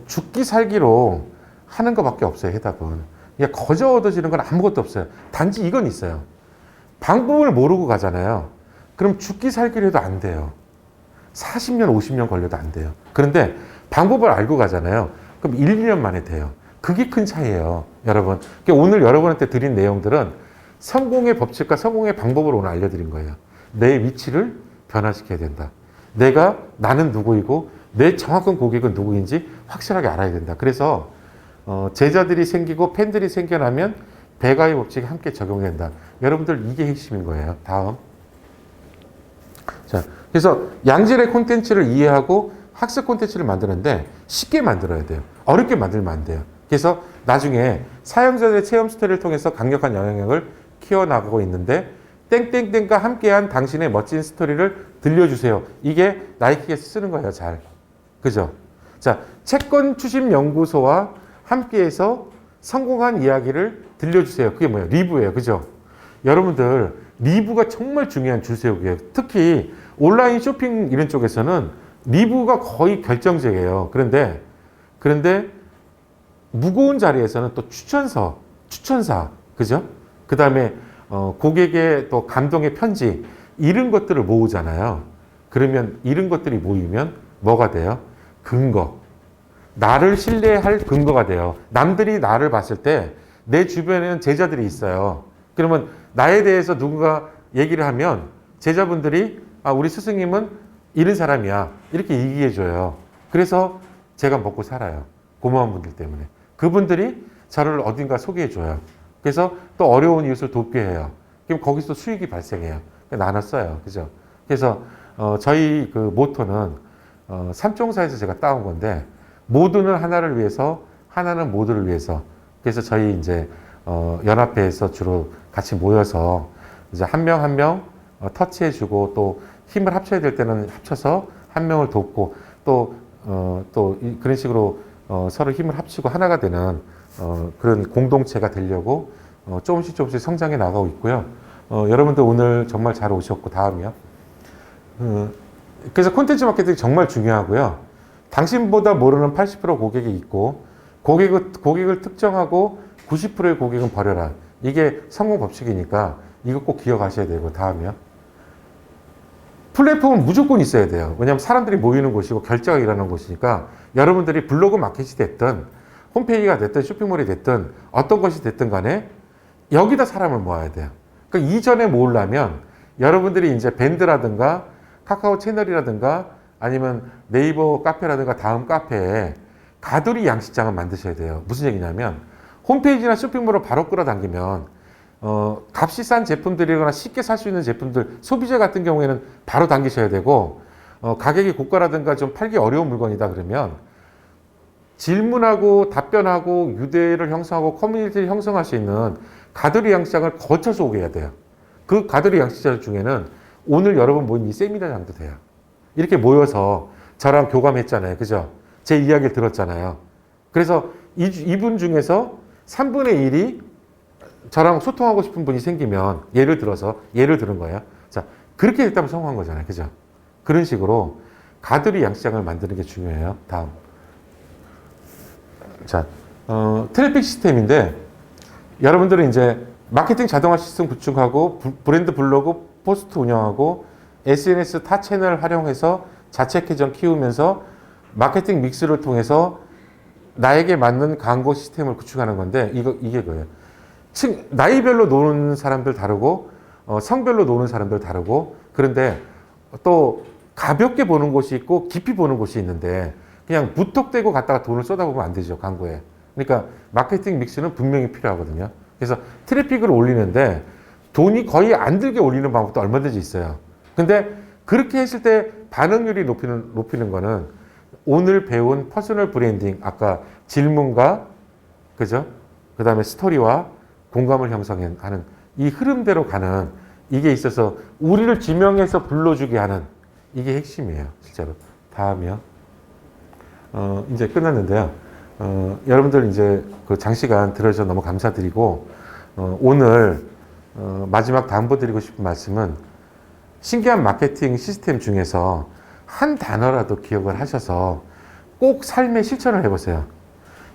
죽기 살기로 하는 것밖에 없어요, 해답은. 그냥 거저 얻어지는 건 아무것도 없어요. 단지 이건 있어요. 방법을 모르고 가잖아요. 그럼 죽기 살기로 해도 안 돼요. 40년, 50년 걸려도 안 돼요. 그런데 방법을 알고 가잖아요. 그럼 1, 2년 만에 돼요. 그게 큰 차이예요, 여러분. 그러니까 오늘 여러분한테 드린 내용들은 성공의 법칙과 성공의 방법을 오늘 알려드린 거예요. 내 위치를 변화시켜야 된다. 나는 누구이고 내 정확한 고객은 누구인지 확실하게 알아야 된다. 그래서 제자들이 생기고 팬들이 생겨나면 배가의 법칙이 함께 적용된다. 여러분들 이게 핵심인 거예요. 다음. 자, 그래서 양질의 콘텐츠를 이해하고 학습 콘텐츠를 만드는데 쉽게 만들어야 돼요. 어렵게 만들면 안 돼요. 그래서 나중에 사용자들의 체험 스토리를 통해서 강력한 영향력을 키워나가고 있는데 땡땡땡과 함께한 당신의 멋진 스토리를 들려주세요. 이게 나이키에서 쓰는 거예요. 잘. 그죠? 자, 채권 추심 연구소와 함께해서 성공한 이야기를 들려주세요. 그게 뭐예요? 리뷰예요. 그죠? 여러분들 리뷰가 정말 중요한 줄 세우기예요. 특히 온라인 쇼핑 이런 쪽에서는 리뷰가 거의 결정적이에요. 그런데 무거운 자리에서는 또 추천사, 그죠? 그 다음에 고객의 또 감동의 편지 이런 것들을 모으잖아요. 그러면 이런 것들이 모이면 뭐가 돼요? 근거. 나를 신뢰할 근거가 돼요. 남들이 나를 봤을 때 내 주변에는 제자들이 있어요. 그러면 나에 대해서 누군가 얘기를 하면 제자분들이 우리 스승님은 이런 사람이야. 이렇게 얘기해줘요. 그래서 제가 먹고 살아요. 고마운 분들 때문에. 그분들이 저를 어딘가 소개해줘요. 그래서 또 어려운 이웃을 돕게 해요. 그럼 거기서 수익이 발생해요. 나눴어요. 그죠? 그래서 저희 그 모토는 삼총사에서 제가 따온 건데 모두는 하나를 위해서, 하나는 모두를 위해서. 그래서 저희 이제 연합회에서 주로 같이 모여서 이제 한 명 한 명 터치해주고 또 힘을 합쳐야 될 때는 합쳐서 한 명을 돕고 또 그런 식으로 서로 힘을 합치고 하나가 되는 그런 공동체가 되려고 조금씩 성장해 나가고 있고요. 여러분들 오늘 정말 잘 오셨고 다음이요. 그래서 콘텐츠 마케팅이 정말 중요하고요. 당신보다 모르는 80% 고객이 있고 고객을 특정하고 90%의 고객은 버려라. 이게 성공 법칙이니까 이거 꼭 기억하셔야 되고 다음이요. 플랫폼은 무조건 있어야 돼요. 왜냐하면 사람들이 모이는 곳이고 결제가 일어나는 곳이니까 여러분들이 블로그 마켓이 됐든 홈페이지가 됐든 쇼핑몰이 됐든 어떤 것이 됐든 간에 여기다 사람을 모아야 돼요. 그러니까 이전에 모으려면 여러분들이 이제 밴드라든가 카카오 채널이라든가 아니면 네이버 카페라든가 다음 카페에 가두리 양식장을 만드셔야 돼요. 무슨 얘기냐면 홈페이지나 쇼핑몰을 바로 끌어당기면 값이 싼 제품들이거나 쉽게 살 수 있는 제품들, 소비재 같은 경우에는 바로 당기셔야 되고 가격이 고가라든가 좀 팔기 어려운 물건이다 그러면 질문하고 답변하고 유대를 형성하고 커뮤니티를 형성할 수 있는 가두리 양식장을 거쳐서 오게 해야 돼요. 그 가두리 양식장 중에는 오늘 여러분 모인 이 세미나장도 돼요. 이렇게 모여서 저랑 교감했잖아요. 그죠? 제 이야기를 들었잖아요. 그래서 이분 중에서 3분의 1이 저랑 소통하고 싶은 분이 생기면 예를 들은 거예요. 자, 그렇게 됐다면 성공한 거잖아요. 그죠? 그런 식으로 가두리 양식장을 만드는 게 중요해요. 다음. 자, 트래픽 시스템인데 여러분들은 이제 마케팅 자동화 시스템 구축하고 브랜드 블로그 포스트 운영하고 SNS 타 채널 활용해서 자체 계정 키우면서 마케팅 믹스를 통해서 나에게 맞는 광고 시스템을 구축하는 건데 이게 그거예요. 나이별로 노는 사람들 다르고 성별로 노는 사람들 다르고 그런데 또 가볍게 보는 곳이 있고 깊이 보는 곳이 있는데 그냥 무턱대고 갔다가 돈을 쏟아보면 안 되죠, 광고에. 그러니까 마케팅 믹스는 분명히 필요하거든요. 그래서 트래픽을 올리는데 돈이 거의 안 들게 올리는 방법도 얼마든지 있어요. 근데 그렇게 했을 때 반응률이 높이는 거는 오늘 배운 퍼스널 브랜딩, 아까 질문과 그죠? 그 다음에 스토리와 공감을 형성하는 이 흐름대로 가는 이게 있어서 우리를 지명해서 불러주게 하는 이게 핵심이에요, 실제로. 다음이요. 이제 끝났는데요. 여러분들 이제 그 장시간 들어주셔서 너무 감사드리고, 오늘, 마지막 당부드리고 싶은 말씀은 신기한 마케팅 시스템 중에서 한 단어라도 기억을 하셔서 꼭 삶에 실천을 해보세요.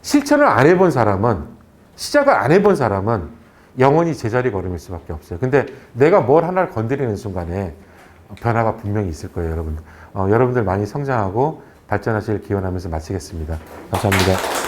실천을 안 해본 사람은, 시작을 안 해본 사람은 영원히 제자리 걸음일 수밖에 없어요. 근데 내가 뭘 하나를 건드리는 순간에 변화가 분명히 있을 거예요, 여러분. 여러분들 많이 성장하고 발전하시길 기원하면서 마치겠습니다. 감사합니다.